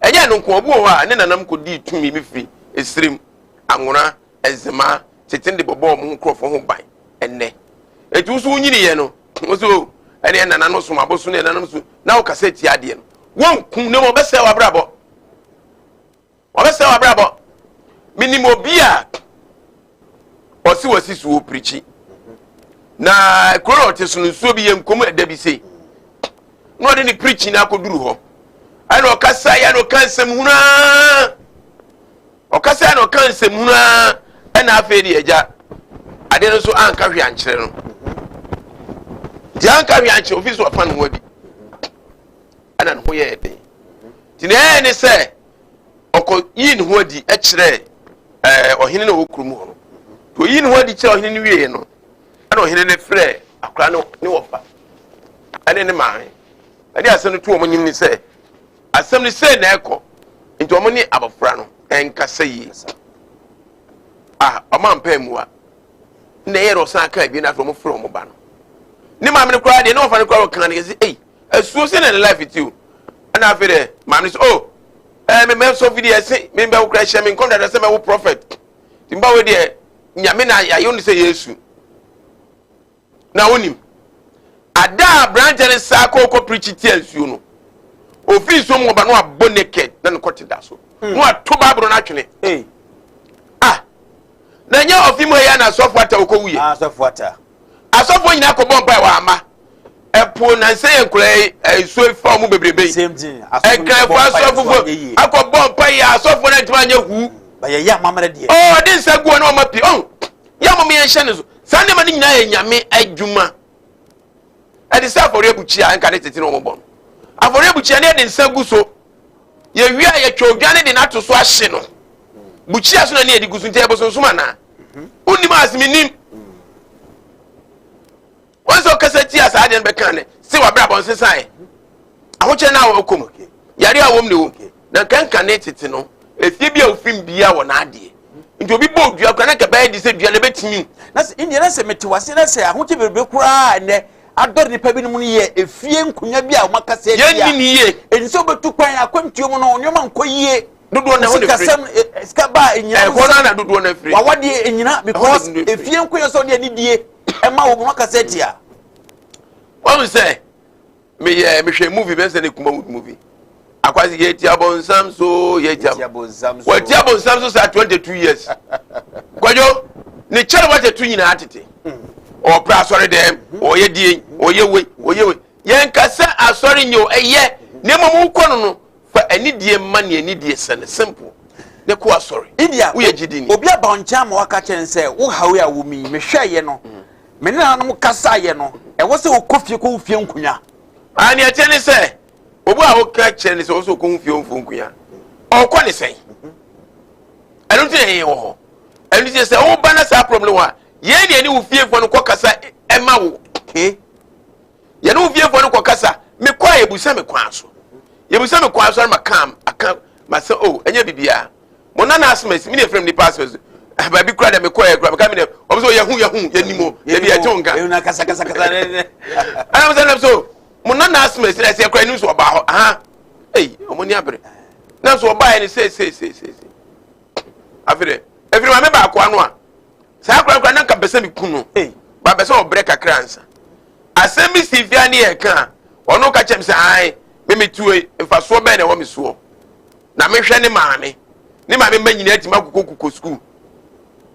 And ya no Kumawood, and then I'm could be to me free, a stream, Angona, Ezema, sitting the Bobo Munko for home by, and ne. It was soon, you know, was so, and then I know some abosun and I'm now cassette Yadian. One no best sell a brabo. Or best sell a brabo. Minimo beer. Or so was his who preaching. Na Croatus so be and come at Debbie say. Not any preaching I could do. I know Cassaya no cancer muna. Or Cassaya no cancer muna. And I fed the ja. I didn't so anchor channel. The anchor office of fun word. And then where day. Today, say, Uncle Ian Woody, X-ray, or Hino Kumo. To Ian Woody tell him, no. I know he didn't flare, a crano, no offer. I didn't mind. I did send 2 women say, as somebody said, echo into a money about Frano and Cassay. Ah, a man pay more. Nay, or Saka, be not from Mobano. Nimam cried, and often crowd can say, a Susan and life with you. And I feel it, man is oh, I'm a man so video, say, maybe I'll crash him in contact as a prophet. Timbawe dear, Yamina, I only say yes. Now, on him. Ada branch and Sako preach tells you no. Office some of no bonnet than cut it so. No, 2 Babylon actually. Eh. Ah. Nanya of him yana soft water okowi. Ah, soft water. As of when Yako bomb by Wama. A poor Nancy and Clay, a sweet form of baby. Same thing. I can't pass off. I could bomb by a soft one at who by a young mamma. Oh, this is a good on my pee. Oh, Yammy and Shannon. Sunday morning, Yami, a Juma. I decide for Rebuchia and Cadette in Omobon. I for Rebuchia and Saguso. You are a children in not to swash Sheno. Buchias no near the Gusun tables on Sumana. Unimas minim. Once or Cassetias I didn't become, see what Brabon says I. I want you now, Okum. Yaria won't do. Now can't connect it, no. If you be a film be our Nadi. It will be both. You are connected to bed, you said you are a me. That's Indian cemetery was in a say, I want you to cry and I don't the pebble money if you could not be a Macasset. And so, but to cry, I come to you on your man, Koye. Do one of the Scaba in your one. Do one of what day in your because if you inquire so any day, a man will Macasset here. What we say? Me, movie best than a Kumawood movie. I quite yet Yabon Samso, yet Yabon Samso. What Yabon Samso are 22 years. Quajo, nature what a twin attitude. Or perhaps sorry them, or ye dear, or ye way, or ye way. Yankasa are sorry you a year. Nemo Kono for any dear money, any dear son, simple. The quite sorry. India, we are Jidin. Obia Boncham Wakacha and say, oh, how we are with me, Meshayeno. Menano Casayeno, and what's the coffee Kunya? And yet, tell say, Oba Okachen is also Kunfion Funkuya. Or Quani say, I don't say, oh, and you say, oh, Banas are problem. Ye ni wu fie fo no kokasa ema wo ke ye no fie fo no kokasa me kwa ebusa me kwa so ye busa me kwa so ma kam aka ma se oh enya bibia mo na na asmes me ne frem ni passes ba bi kra da me kwa e kra me kam ne o so ye hu ye nimo ye bi e tonga e na kasa ana mo se so mo na na asmes na se kra ni so ba ho aha o mo ni abre na so ba ni se afire every ma me ba kwa no a sa kra na kabese mi kunu ba bese o break akransa asemi sivia ni e kan ono ka chem se ai me tuwe mfaso be na wo me so na me hwe ni maame manyina atima kokoko school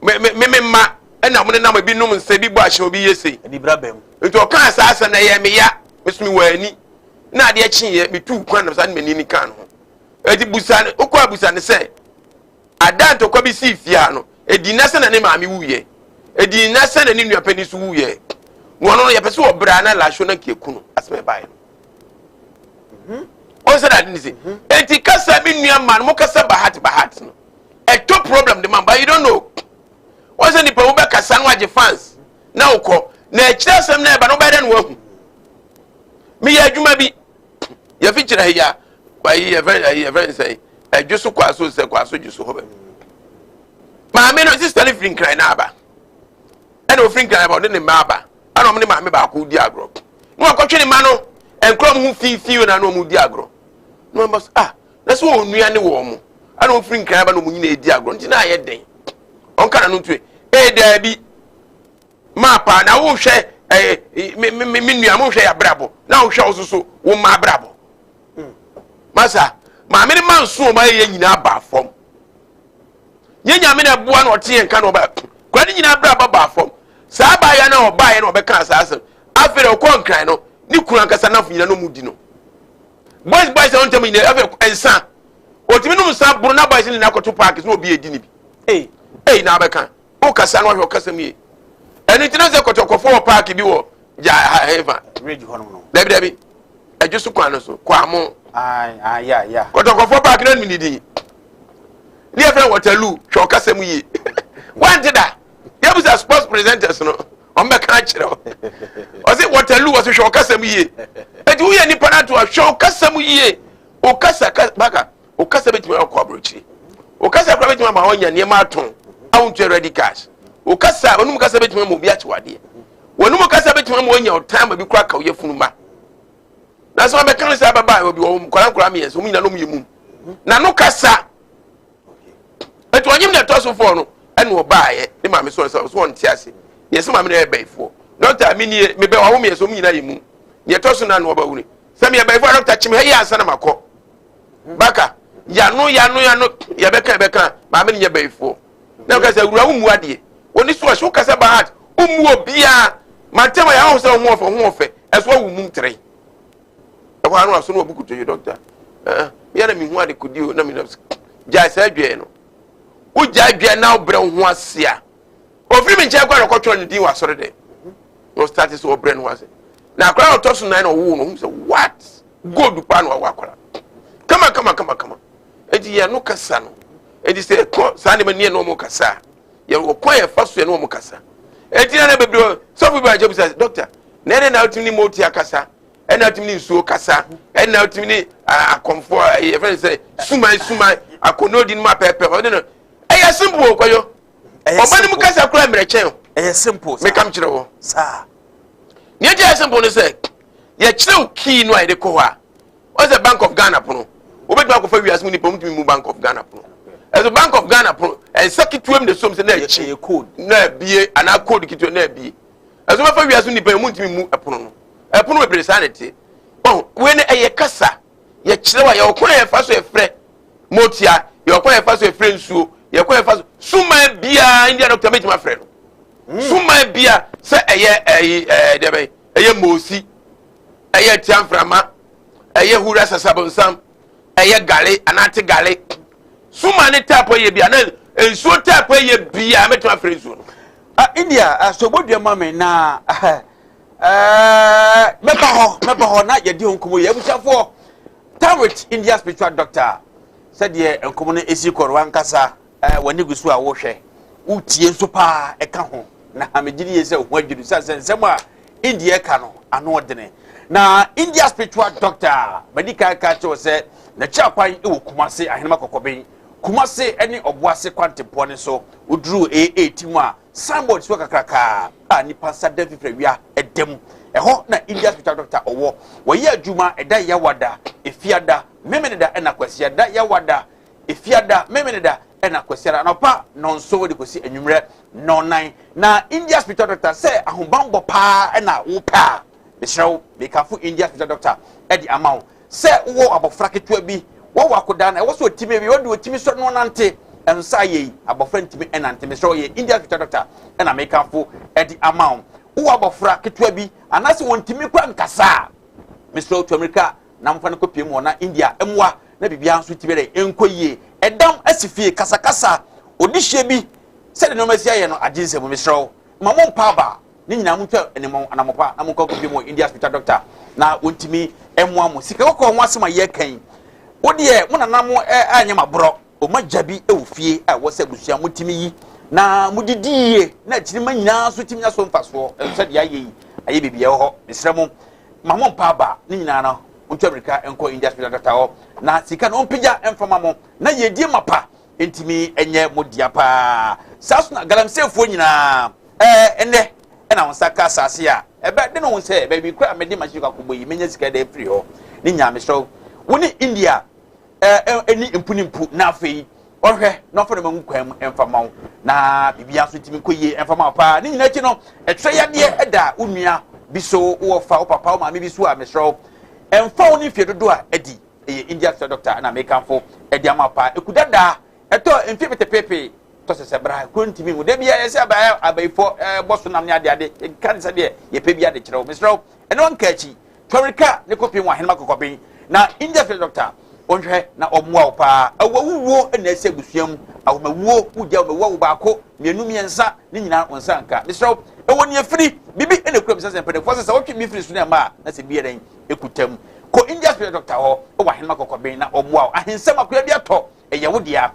me ma na mo ne na ma bi num nse bi bo ahye obi yesi edi brabem nti o kan asa na ye me ya mesumi wani na ade akye me tu kwan na sa ne mani ni kan ho edi busa ne okwa busa ne se adanto kwa bi si fia no edi na se na ne maami wuye edi na se na ne nua pani su wuye wono no ye pese obra na la hwo na kiekunu asme bae on said that nisi enti kasa bi nua man mo kasa bahat no a top problem the man but you don't know what's any people be kasa no age fans na ukọ na ekira sem na eba no be den wo me ya adwuma bi ya fi kira ya kwa yi event say adwuso kwaso se kwaso dwuso ho be ma me no sister ni free cry na aba and o free cry about the ma aba ana o me ma me ba ko di agro no akotwe ni ma no enkrom hu fi na no mu di agro no must na so onua ne wo mo ana o free cry aba no mu nyina edi agro nti na aye den on kana no tue da bi ma pa na wo hwe me nua mo hwe ya brabo na wo hwe osusu wo ma brabo masa ma me man so ma ye nyina ba fom nye nya me na bua na ote nka no ba kwa ni nyina brabo ba fom sa ba ya na oba ya na obeka asase afere o konkran no ni kura nkasa na funyina no mudi no boys on tell me afere ensa otimi no msa buru na boys ni na koto park no obi edi ni bi na beka o kasa no hwe o kasa mi eni tina ze koto kofo park bi wo ja heaven ready hono no debi adjusu kwa no so kwa mo ya koto kofo park na mi nidi ni efre Waterloo hwe o kasa mu yi wantida ya busa sports presenters no on be kan kire o se Waterloo o se hwe o kasa mu yi eti wo ye ni pana to hwe o kasa mu yi o kasa baka o kasa betimi akọ abrochi o kasa kwa betimi ma honya ne ma aton awuntu ready cash o kasa onum kasa betimi ma obi atwade wonum kasa betimi ma onya o time bi kura ka oye funuma na so be kan sa baba obi o kwara me yes o nyina no mu yemu na no kasa etu onyim na toso fo no ene o baaye e ma me so on tiase yes ma me na ebaifo doctor me ni me be wa wo me yes o nyina yemu ne toso na no oba wuni se me ebaifo doctor chim he ya sana makọ baka yanu ya beka ma me ni ebaifo na kasa wura wo mu ade oni so so kasa bahat umu obia matema ya ho se ho ofe eso wu mu ntre e kwa anu aso no obukuto ye doctor ya na mi hu ade kodio na mi na ja sa dwe no wo ja dwe na obre ho ase a ofiri mi nche kwa rekọtọ ni di wa sore de no start so obre no ase na akra to so na wo no say what gold pa no wa akra kama edi ya no kasa no edi se ko sa ne mani no mo kasa ya wo kwa ya faso no mo kasa edi na bebro so bi ba job say doctor na na ultimate ni moti akasa na ultimate ni so kasa na ultimate ni akomfo e friend say sumai akonodi no ma pepe o no eya simple koyo o mani mu kasa kura mreche eya simple me kam kire wo sa ni eja simple no say ya kire key no ai de ko ha what's the Bank of Ghana pono obetwa ko fa wiase mu ni pom tumi mu Bank of Ghana pono as the Bank of Ghana pono and secretary the some say na chi code na bie ana code kito na bie as we fa wiase mu ni pom mu tumi mu pono no pono be presanity oh we na eye kasa ya kire wa ya okon ya fa so e frɛ motia ya okon ya fa so e frɛ nsuo ya okon ya fa so suma bia india doctor me ma frɛ no suma bia se eye debe eye mosi eye tiamframa eye hura sasabonsam eye gale anate gale suma ne tapo ye bia na ensuo tapo ye bia metuma frɛ nsuo no India so bodua mame na meba ho na ye di honkomo ye busafo Tawit India spiritual doctor said ye enkomo no esi koro ankasa wani gusu a wo hwɛ utie nso pa eka ho na amegiri ye se ho adwuru sensem a India ka no ano odene na India spiritual doctor medical culture say na chakwan e wo Kumase ahenema kokoben Kumase ene oboase kwantempo ne so uduru A18 a signboard so kakraka a nipa sada fifrewia edem eho na India spiritual doctor owo waye adwuma eda yawada efiada memeneda ena kwasi da yawada efiada memeneda ena kwasi na pa nonso de kosi anwumre nonan na India spiritual doctor say ahobambo pa ena wo pa Michelle Bekafu India spiritual doctor Eddie Amau say wo abofra ketua bi wo wakoda na wo so otime bi wo de otime so no nante ensa ye abofra ntimi enante me so ye India doctor and American fo e di amount wo abofra ketua bi anase wontimi kwa nkasa Mr. to America na mfa ne kopie mu na India emwa na bibia nso tibere enkoyie edam asifie kasakasa odihye bi se de no masia ye no aginse mu Mr. Mamon paba ni nyina mu twa enemo anamopa na mu kopie mu India hospital doctor na wontimi emwa mu sika ko ho asema ye kan wo de mo nanamo anya mabro o majabi e wo fie a wo se busua mutimi yi na mudidie na kirima nyina so timi aso mfaso se de ayi ayi bibia ho Mr. Mamon paba ni nyina na unto America enko India hospital doctor ho na sika no mpija emfama mo na yedie mapa entimi enye modia pa saso na galamsefo nyina ene na wonsaka asase a ebe de no wonse be bi kura mede machika koboyi menya sika de free ho ni nyame so woni India eni impunimpu na afei ohwe no fo no mankwam emfama na bibia so timi koye emfama pa ni nyina chi no etwe yade eda unua biso wo fa wo papa wo ma me biso a mesro emfa woni fie dodo a edi India doctor na American fo edi amapa ekudada eto emfie petepepe to se sebra kontimi mu de bia yesi abaifo boso nam ne ade kan se de ye pe bia de kire mesro eno nka achi America ne kopi wa henma kokopin na India doctor onhwe na omwa pa awuwo na ese busuam awumawuo udia wo ba ko mienu miensa ni nyina onsa nka mesro ewoni afiri bibi ene kura bisa sempe fo se wotwe mi firi su na ma na se bia den ekutam ko India doctor ho wa henma kokopin na omwa ahensem akoya bia to eye wodia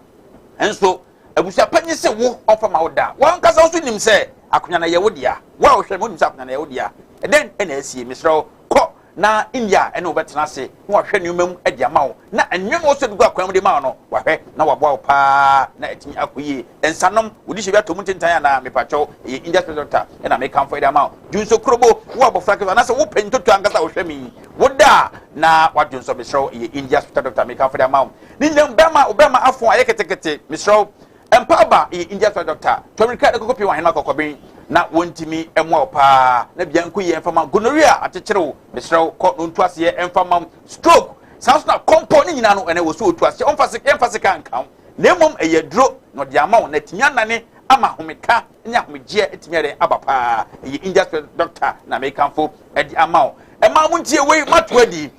enso abusa panyi se wo ofa ma woda wan kasa so nim se akonya na ye wodia wa wo hwe mo nim se akonya na ye wodia eden ena asie mesro ko na India ene obetena se wo hwe ne umam ade amawo na anwem wo so dugu akwam de ma no wa hwe na wabo pa na etimi akoyi ensanom wodi hye biato muntintan na mepacho India doctor ena me kan fo ade amawo junso krobo wo abofra ke na se wo pentoto angasa wo hwe mi woda na wadunso mesro India doctor me kan fo ade amawo ni nyam obema afon ayeketekete mesro empaba India doctor to America de kokopi wa hena kokobin na wontimi emwa pa na bia nkoyi emfama gonorrhea atekyereo mesrew ko ntu ase emfama stroke sanso na kompo ni nyina no ene wo so otu ase emfase kan kan na emom eyedro no de amawo na timia nane ama homeka nya homegie etimi ere abapa India doctor na American fo edi amawo ema muntie we matwadi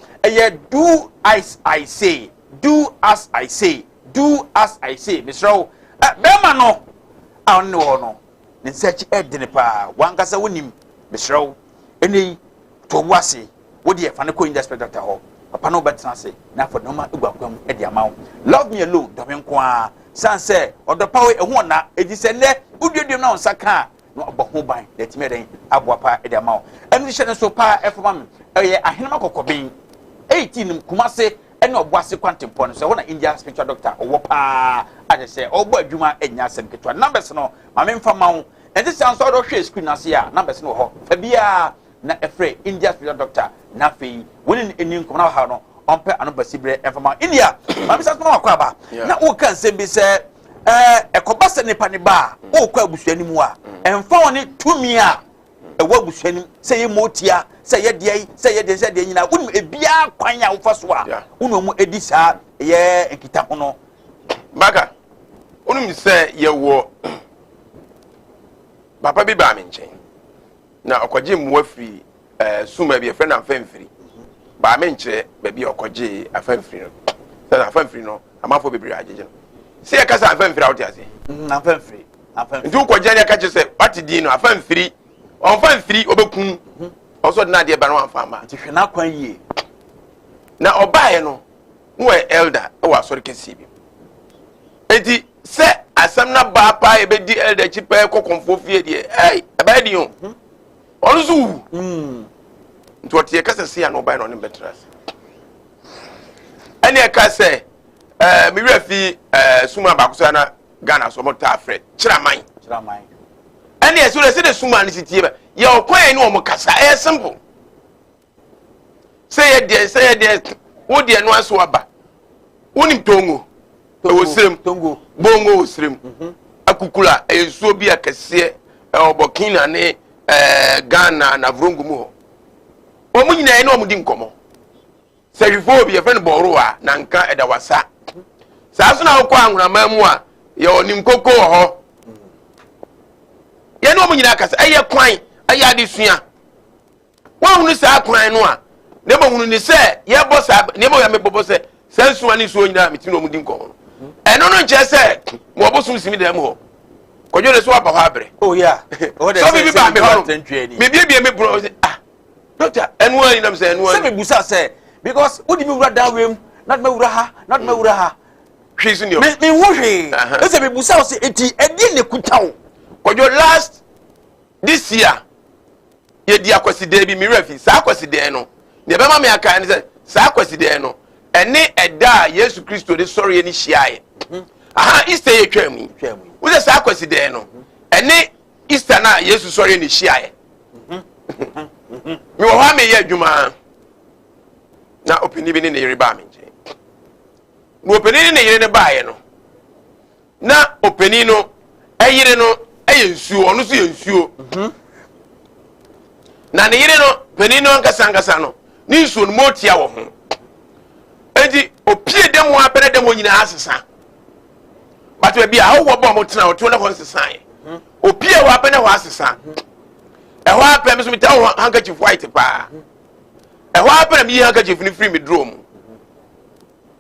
do as I say do as I say do as I say mesrew bema no awne wo no ne search edine pa wankasa wonim mesrew eni to wase wodi e fa ne ko India doctor ho papa no betra se na for no ma egwakwam e de amawo love me alone do me nko a sanse odopawe eho na ejise ne udwedwem na onsaka no oboho ban de timeden aboa pa e de amawo emi hye ne so pa e foma me eye ahenema kokobin 18 kumase ene oboase kwantempo no so ho na India spiritual doctor owo pa ade se obo adwuma enya sem ketwa numbers no ma me mfa mawo enti sanso do hwe screen ase a numbers no ho fa bia na efre India spiritual doctor na fe woni eni nkom na ha no ompe anobasibre enfama India ma me sanso na kwaba na wo kan sem bi se ekobase ne pa ne ba wo kwa abusuani mu a emfa woni tumi a ewa abusuani se ye motia se ye de se de nyina woni ebia kwan a wo fa so a woni mu edi sa ye enkita ho no Baga, onum se ye wo papa bi ba me nchen na okoje mu afiri suma bi e friend am famfiri ba me nche ba bi okoje afamfiri no se na afamfiri no amafo bebre ajeje no se e kasa afamfiri out ase afamfiri ndu koje ne ka che se what di no afamfiri on famfiri obekun also na de ba no amfama nti hwe na kwan yie na obae no wo elder e wa sori kesi bi enti se asam na ba pa e be di elder chi pa kokonfo fie die aba di o onzu nti otie kasa se ya no ba no ne betras ene ka se mi wi afi suma ba kusa na Ghana so mo ta afre chiraman ene so le se de suma ni sitie ba ye okwan ni o mo kasa simple say ye de wo de no aso aba woni tongo osrem bongo osrem akukula ensuo bi akese obokina ne Ghana na vrongu mu ho omu nyina ene omudi nkomo serifo bi e friend boro a na nka edawasa saa so na akwa anwura mamu a Yo nim koko ho. Ye no mo nyina kasa eye kwan eye adesua. Wa hunu sa kwan no a. Ne mo hunu ni se ye bo sa ne mo ya me bobo se sensu ani so nyina meti no mu din ko. Eno no nche se mo bo sum simi dem ho. Kojo le so apa ha abre. Oh yeah. Oh so bi ba me ho. Me bie me bro ah. Doctor enu ani nam se enu ani. Se me busa se because odi me wura down wem not me wura ha not me wura ha. Hwisi ni o. Me wo hwe. Se me busa se eti edi ne kutawo. Kojo last this year ye di akwaside bi mi refi sa akwaside no. Ne be ma me aka ni se sa akwaside no. Ene eda Yesu Kristo de sori ni hyiaye. Aha Easter ye twam. Wo se sa akwaside no. Ene Easter na Yesu sori ni hyiaye. Mi wo ha me ye adwuma. Na opini bi ne yere ba me nche. No opini ne yere ne ba ye no. Na opini no eyire no eyensuo ono so yensuo. Na ne yere no pani no nkasa no. Ni nsuo no motia wo ho. Enti opie dem wa pere dem nyina asesa. Batu bia ho wo bo mo tena o to na ho nsesan. Opie wa pere ho asesa. E ho apere me so meta ho handkerchief white pa. E ho apere me handkerchief ni free me drum.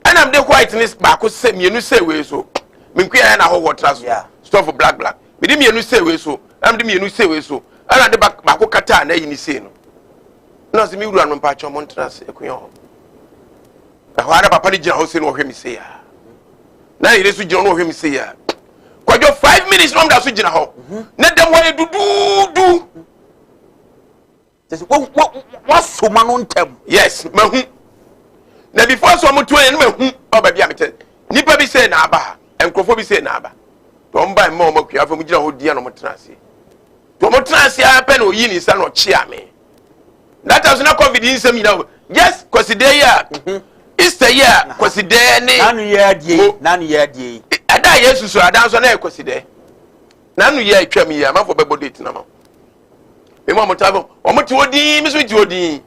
Ana me de white ni ba ko se mienu se we so. Me nkua na ho water so. Stuff for black. Me de mienu se we so. Am de mienu se we so. Ana de ba ko kata na yi ni se no. Na se mi wura no pa cho mo ntena se ekua ho. Ahwara papa ni gina ho se no hwe mi se ya. Na yire su gina no hwe mi se ya. Kwajo 5 minutes no da su gina ho. Na dem wo dudu. Just what so man on tem. Yes, mahu. Na before so mo to en mahu oba bia mete. Nipa bi se na aba, enkrofo bi se na aba. To mba ma o makua fa mu gina ho dia no mo trase. To mo trase a pe no yi ni sa no chia me. That was not COVID in some, you know. Yes, consider ya. Easter ya, consider ne. Nanu ya die, nanu ya die. Ada Yesu so ada so na consider. Nanu ya twam ya, man for bebo date na ma. Me mo motabo, o mo ti odi, me so ti odi.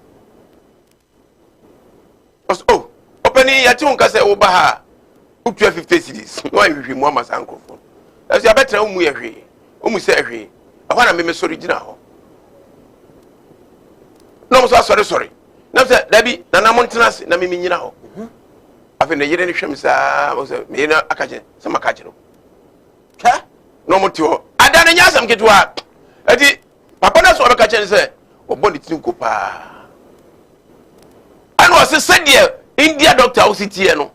Oh, openi ya ti won ka se wo ba ha. Utua 50 cedis. No ahwe mu amasa nkofo. Ase ya betra mu ya hwe. O mu se hwe. Ahwa na me sori gina ho. No so sorry. Na say dabi na na montenase na me nyina ho. Afi na yire ne hwem saa, o say me na akaje, se makaje no. Ha? No mo ti ho. Ada na nyasam ketwa. Ati papa na so be kache ne say, obo ne tin ko pa. Anu o se sedie India doctor o sitie no.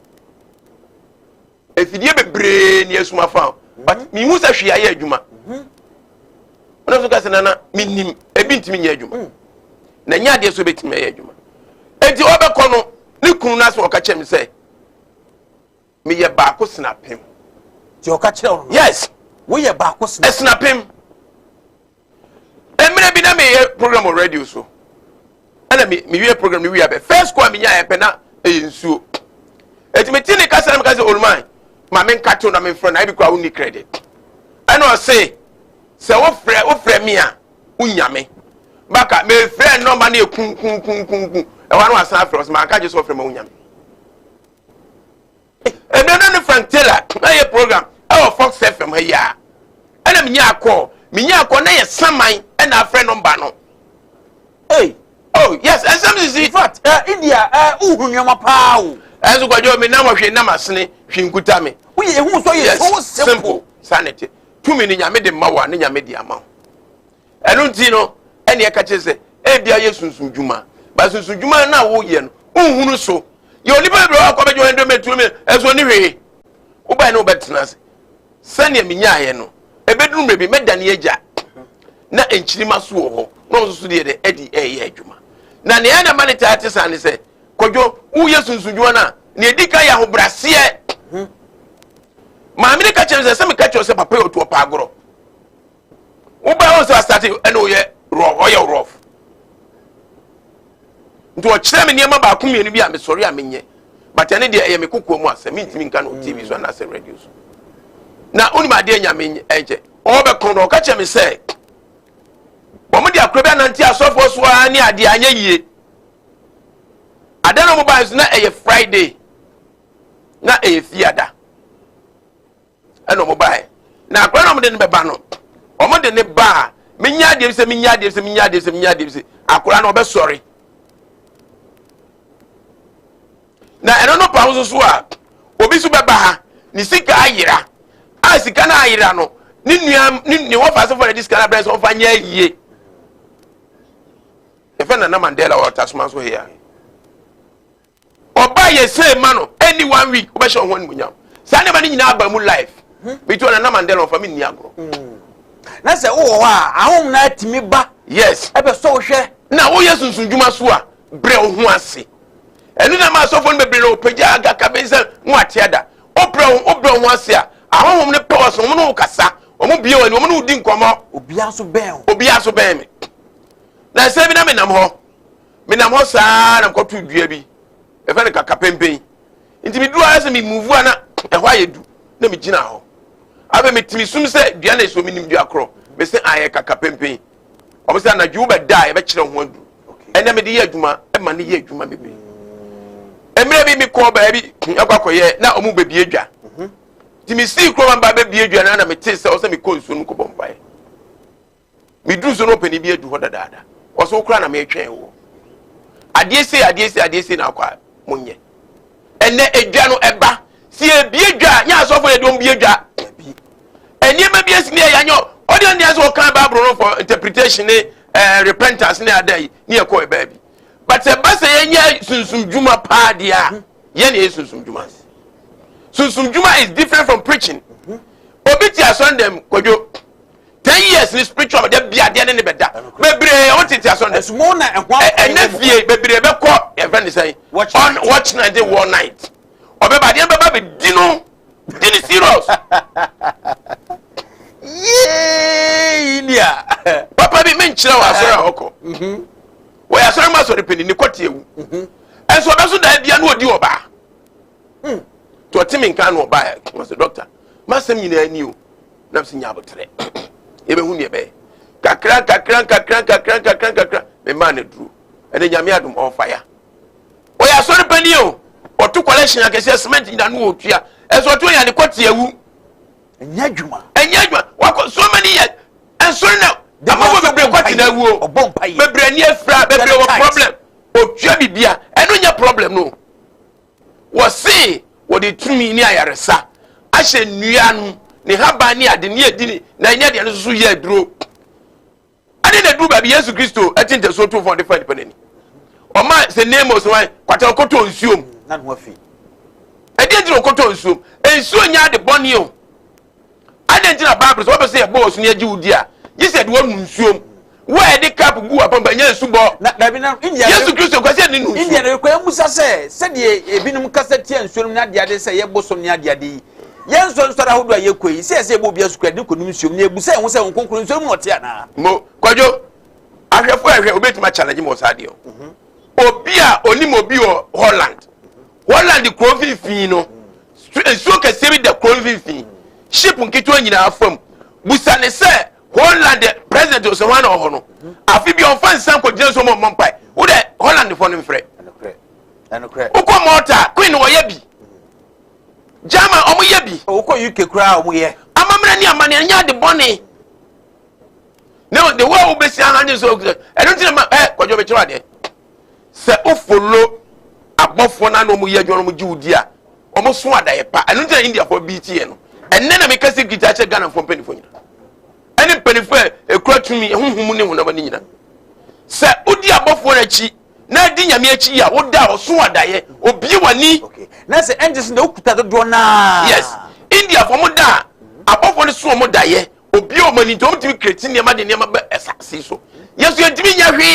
Efidie bebre ne asuma fa. But mi hu sa hwe aye adwuma. Ona so ka se na minim ebi ntimi nya adwuma. Na nya de so betime aye adwuma. Enti obekọ no ni kunu na so ka chem say me ye ba ko snapim. Ti o ka kire o. Yes, we ye ba ko snapim. Emre bi na me ye program on radio so. Ana me we program ni we abe. First kwa me nya e pe na nsuo. Enti me tini ka say olman. Ma me nkato na me friend na bi kwa uni credit. Ana o say wo frɛ me a unya me. Baka me friend no ma na kun. E wa no asan afro so ma ka je so frɛ ma unya me. E no Frank Taylor na program our Fox FM ha ya. Ana me nya akọ na ye saman e na frɛ number no. Hey, oh yes, and something in fact India uhunwama pa o. Enzo gwajo me na mahwe na masene hwinkuta me. We hu so ye so simple sanity. Tumi ni nyame de mawa ni nyame de ama. Enu nti no ene e ka chese e bia ye sunsunjuma. Ba sunsunjuma na wo ye no unhunu so. Ye oliba bro akọ bejo endo metu me eso ni hwe. Wo ba na obetena se. Sane me nyaaye no. Ebeduru mebi medane agya. Na enchirima so wo ho. No so de de edi eye adwuma. Na ne ana mane tate sane se kojo wo ye sunsunjuma na ne edika ya hobrase e. Ma me ka chere se me ka chere se papa yo to pa agoro. Wo ba won se start e na o ye rough. Nti o kire me niam ba ko mienu bi a me sori a menye. But ene de e me kokko mu ase me ntimi nka no TV so na se radio so. Na oni ma de nya me enje. O be kon no ka chere me se o mo de akrobia nanti asofo so ani ade anya yie. Adana mobile na e Friday. Na e fiada. ɛna ɔmo bae na akora na ɔmo de ne bɛba no ɔmo de ne ba menya de se akora na ɔbɛsɔre na ɛno no pa ho so a obi so bɛba ha ni sika ayira a sika na ayira no ni nua ni wofa so for the sika na brɛ so ɔfa nya yie efe na Mandela or tasman so here oba ye say man any 1 week obehye ho nmunyam sa ne ba ni nyina aba mu life between na Mandela of family ni agro na se wo ha ahom na atimi ba yes ebe so hwe na wo yesunsun dwuma so a bre ho ase enu na ma so fo no bebre no pagya aga ka be se ho atiada obre ho ase a ahom ne power so mo no kasa omo bie wani omo no di nkomo obia so ben me na se bi na menam ho saa na mkotu dua bi e fa ne kaka pempen nti mi duwa se mi move ana e ho ayedu na mi gina ho abe mi timi sum se dua na so mi nim dua kro me se aye kaka pempen obo se na dwu be da e be kire ho adu ene me de ye adwuma e ma ne ye adwuma bebe emre bi mi ko ba bi akwakoye na omu bebie dwa timi si kro man ba bebie dwa na me te se o se mi ko nsu no ko bombae mi du so no pani bi adu ho dadaada oso kura na me twen wo adie se na akwa munye ene edwa no eba si ebie dwa nya asofo ye dom bie dwa eni ma bie si ne ya nyo odi on dia so kan Bible no for interpretation repentance ne adai ne ekọ eba bi but e ba se ye nya sunsum dwuma pa dia ye ne sunsum dwuma is different from preaching obi ti asondem kodwo 10 years in spiritual but there be ade ne beda bebre on titi asonde esmo na ehwa enafie bebre be ko e friend say on watch night day one night obeba de beba be dino dini serious yeah India papa bi menchira wa asore hoko wo ya asore ma so repeni ni kwati ewu enso be so da bia na odi oba to timi nkan no oba e so doctor masem nyina ani o na mse nya abotre ebe hu ne be kakran me man duru ene nyame adum on fire o ya so repeni o otu collection akese cement nyina no otua enso to ya ne kwati ewu enya adwuma wako so many years and so now amawo bebre kwati na ewu o bebre ni afra bebre o problem otua bibia eno nya problem no wo se wo de tumi ni ayaresa ahye nnua no ne haba ni ade ni edini na nya de no so ye aduro ade na duru ba bi Yesu Kristo atinte so 245 penani o ma se name o so wan kwata okoto nsuom na no afi ade ndiro okoto nsuom ensuo nya de boni o ade ndira Bible so be say e bo so ne agi wudi a yi said won nsuom wo e de cap gu apamba nya nsubo na bi na India Yesu Kristo kwase ni nsuom India de kwa musa se de ebinum kasa tia nsuom na de ade se ye bo so ne ade ade yen so nsora hodo a yekoi se ebo bia su kwade konum nsuom ne ebu se ho se nkonkron nsuom no te ana mo kwajo ahwefo ahwe obetima challenge mo sadio obi a onim obi o Holland krovin fin no nsuo kase bi de krovin fin ship nkito nyina afam busane se Holland president osewano ho no afi bi on fan san ko jenso mo mpai wo de Holland fo no mfre anokre uko mota queen wo ye bi Jama omo ye bi uko UK kra omo ye amamra ni amane nya de boni no the way obesi ahanye so I don't think kwajo be kira de se o follow abofo na no mo ye adwo no mo jiwudi a omo so adaye pa I don't think India for BT no enne na me kasi gita che Ghana for penifo nyina ene penifo ekura tumi ehunhum ne hunaba ni nyina se odi abofo na chi na di nyame achi ya woda oso adaye obi wani okay na se angels na okuta do na yes India for mo da abofo ne so mo daye obi o mani to mtimi kreti ne ma de ne ma ba esase so yesu entimi nya hwe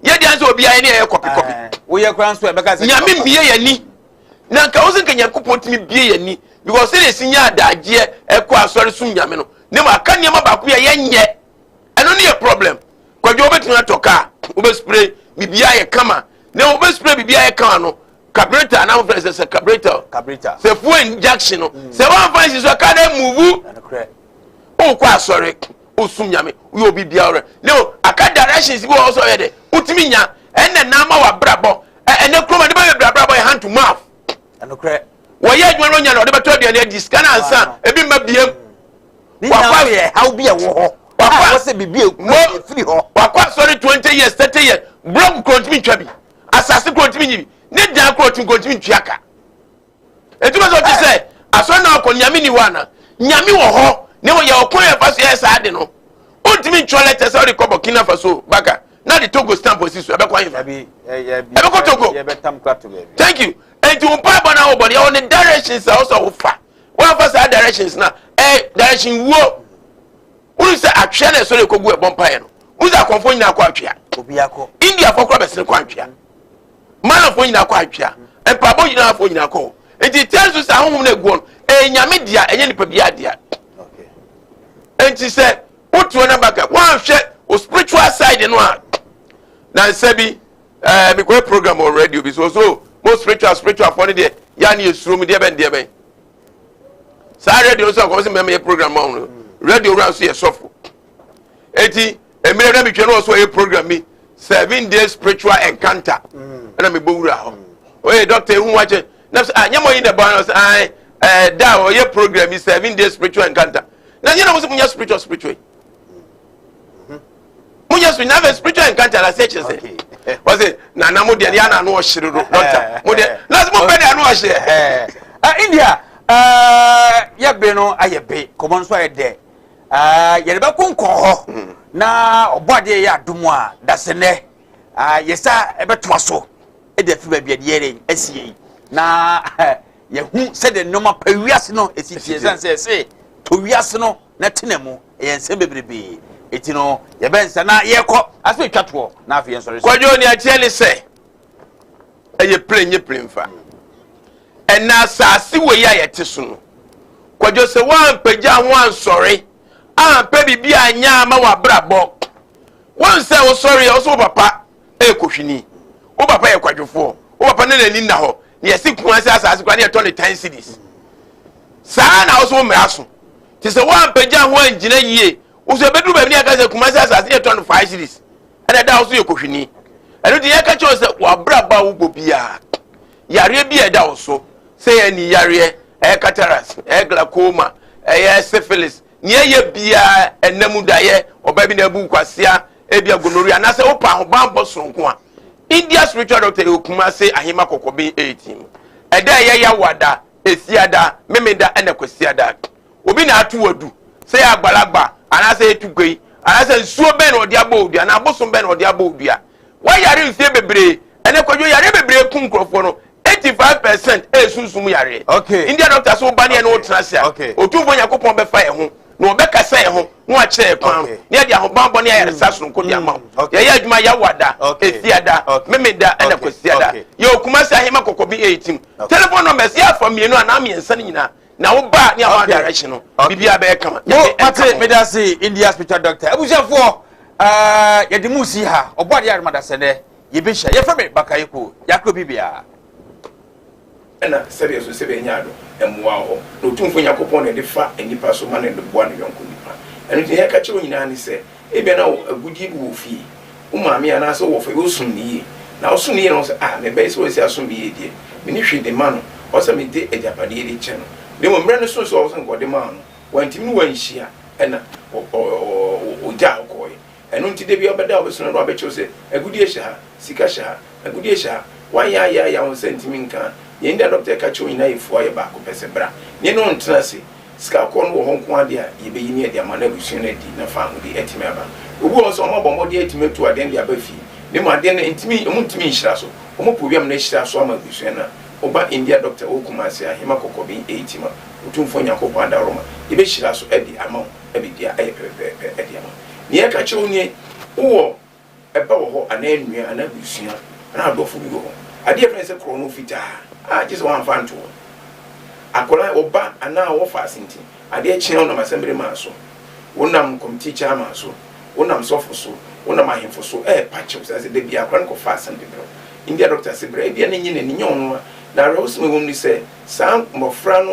ye di anse obi aye ne ye copy wo ye kran so e beka se nyame biye yani na nka wo sinka yakopon timi biye yani because se sinya adaje ekọ asori sum nyame no ne ma ka ne ma ba ku ye nye eno ne problem kwajo obetimi atoka obe spray bibia ye kama ne obe spray bibia ye kama no carburetor na mo se carburetor se fuel injection no se one fancy so ka dey move o kwa asori o sum nyame we obi bia ore ne aka directions bi o so ye de utimi nya enne na ma wa brabo enne kroma de ba brabo hand to mouth anokre wo ye adwuma no nya no de beto aduane adi sika na ansa ebi mabiem wakwa ye how be wo ho wakwa se bibie free ho wakwa sorry 20 years 30 years block kontimi twa bi asase kontimi nyi ne dan kontimi ntwaka etuma so ti say aso na akọ nyame ni wana nyame wo ho ne wo ye okon e faso ye sa de no ontimi ntwole te say o de ko Burkina Faso baka na the Togo stamp position ebe kwa yin ebe ko Togo thank you and you pa bona wo body on the directions also wo fa one fa sa directions na direction wo unu say atwe na so le kogu e bompa ye no unu say konfo nyina akọ atwea obi akọ India for kra besene kwa atwea man of nyina akọ atwea empabo nyina afọ nyina akọ it tells us how na egu nyame dia enye nipa bia dia okay enti say otu na baka wan hwe o spiritual side no a na sabi me go program on radio bi so most spiritual for there ya na esuro mu there ben sa radio so ko se me program on radio ran so ye sofo eti emire na bitwe no so ye program mi 7 days spiritual encounter na me bowura ho oye doctor hu wache na nyamo yi na ba no say da o ye program mi 7 days spiritual encounter na nyina mo se munya spiritual munya spiritual encounter la search say was it na mo de ya na no ohire doctor mo de na mo be de no ohire India ya be no ayebe komo nso ayede ye be konko ho na obode ya adumu a dasene yesa ebeto so e de fi ba bia de yere asie na ye hu se de no ma pawiase no esitie sanse se to wiase no na tenemu ye nsem bebrebe eti no ye be nsa na ye kọ aso etwato na afi en sori kwajo ni atiele se eye plane fa ena asase we ya yete so no kwajo se wan pagya ho ansori ampa bibia anya ma wa brabo wan se wo sorry o so papa e kohwini wo papa ye kwadwofo wo papa na nani na ho ne yesi kuan se asase kwa ne to ne 10 cities saa na wo so mra so ti se wan pagya ho angina yie wo so bedu ba bi ne aka se kuan se asase ne to ne 5 cities ene da wo so ye kohwini eno de ye ka cho se wa braba wo bobia yare bi e da wo so se ye ni yare cataract glaucoma syphilis ni ye bia enamu daye obabi na bu kwasia ebia gonorrhea na se opa ho bambo sonko a India spiritual doctor okuma se ahima kokobe 18 eda ye ya wada esiada memeda ena kwasiada obi na atu wadu se ya agbalagba ana se etukoi ana se nsuo be na odi abodua na abosom be na odi abodua wa yare nsie bebre ene kwadwo yare bebre kum krofo no 85% esunsum yare okay India doctor so ba ne no trasia okay otumfo yakopon be fa ye ho no be kasa ye ho no a kire kwan ne dia ho bambo ne yare saso nko dia ma ye ya adwuma ya wada efiada memeda ena kwasiada ye okuma sa hema kokobi 18 telephone number ya fa mienu ana miensa ne nyina na wo ba ne awa direction no bibia be kama mate medasi India spiritual doctor abusafo ye de musi ha obode yare madasene ye be hia ye fa me bakayeko yakro bibia ena sebe so sebe nyado emwa ho no tumfo yakopon ne de fa enipa so ma ne de boa ne yonko nipa eno de yaka che onyina ne se ebe na agudi bu ofi umami ana so wo fa yosun ni na osun ni no se me be so esi asun bi yedie me ni hwe de ma no o se me de ejapade de che no de mo mre ne so so o se ngode ma no wantimi wanhia ena o ja okoy eno nti de bi obeda obeso no obecho se agudi ehia sika hia agudi ehia wan ya won sentimi nka ye nda doctor ka cho ina ifo ye ba ko pese bra ne no ntena se ska ko no ho nko ade a ye be yini ade amana busu na di na fa mu di etime aba obu on so mo bo mo di etime tu ade ndia ba fi ne mo ade na ntimi mo ntimi nhira so mo program na nhira so ama busu na oba India doctor okuma se ahima kokobi 80 ma otumfo nyakopon ada roma ye be nhira so edi ama e be dia aye pepe edi ama ne ka cho ni wo eba wo ho ana enua ana busu na adofo bi wo ade e se krono fita just one fan to akola oba ana wo fa sinti ade chine no masembere ma so wonam committee chairman so wonam sofo so wonam ahemfo so patch so say de bia akola ko fa san bibro India doctor se bre bia ne nyine ne nyon no na rawsme won ni se sam mofra no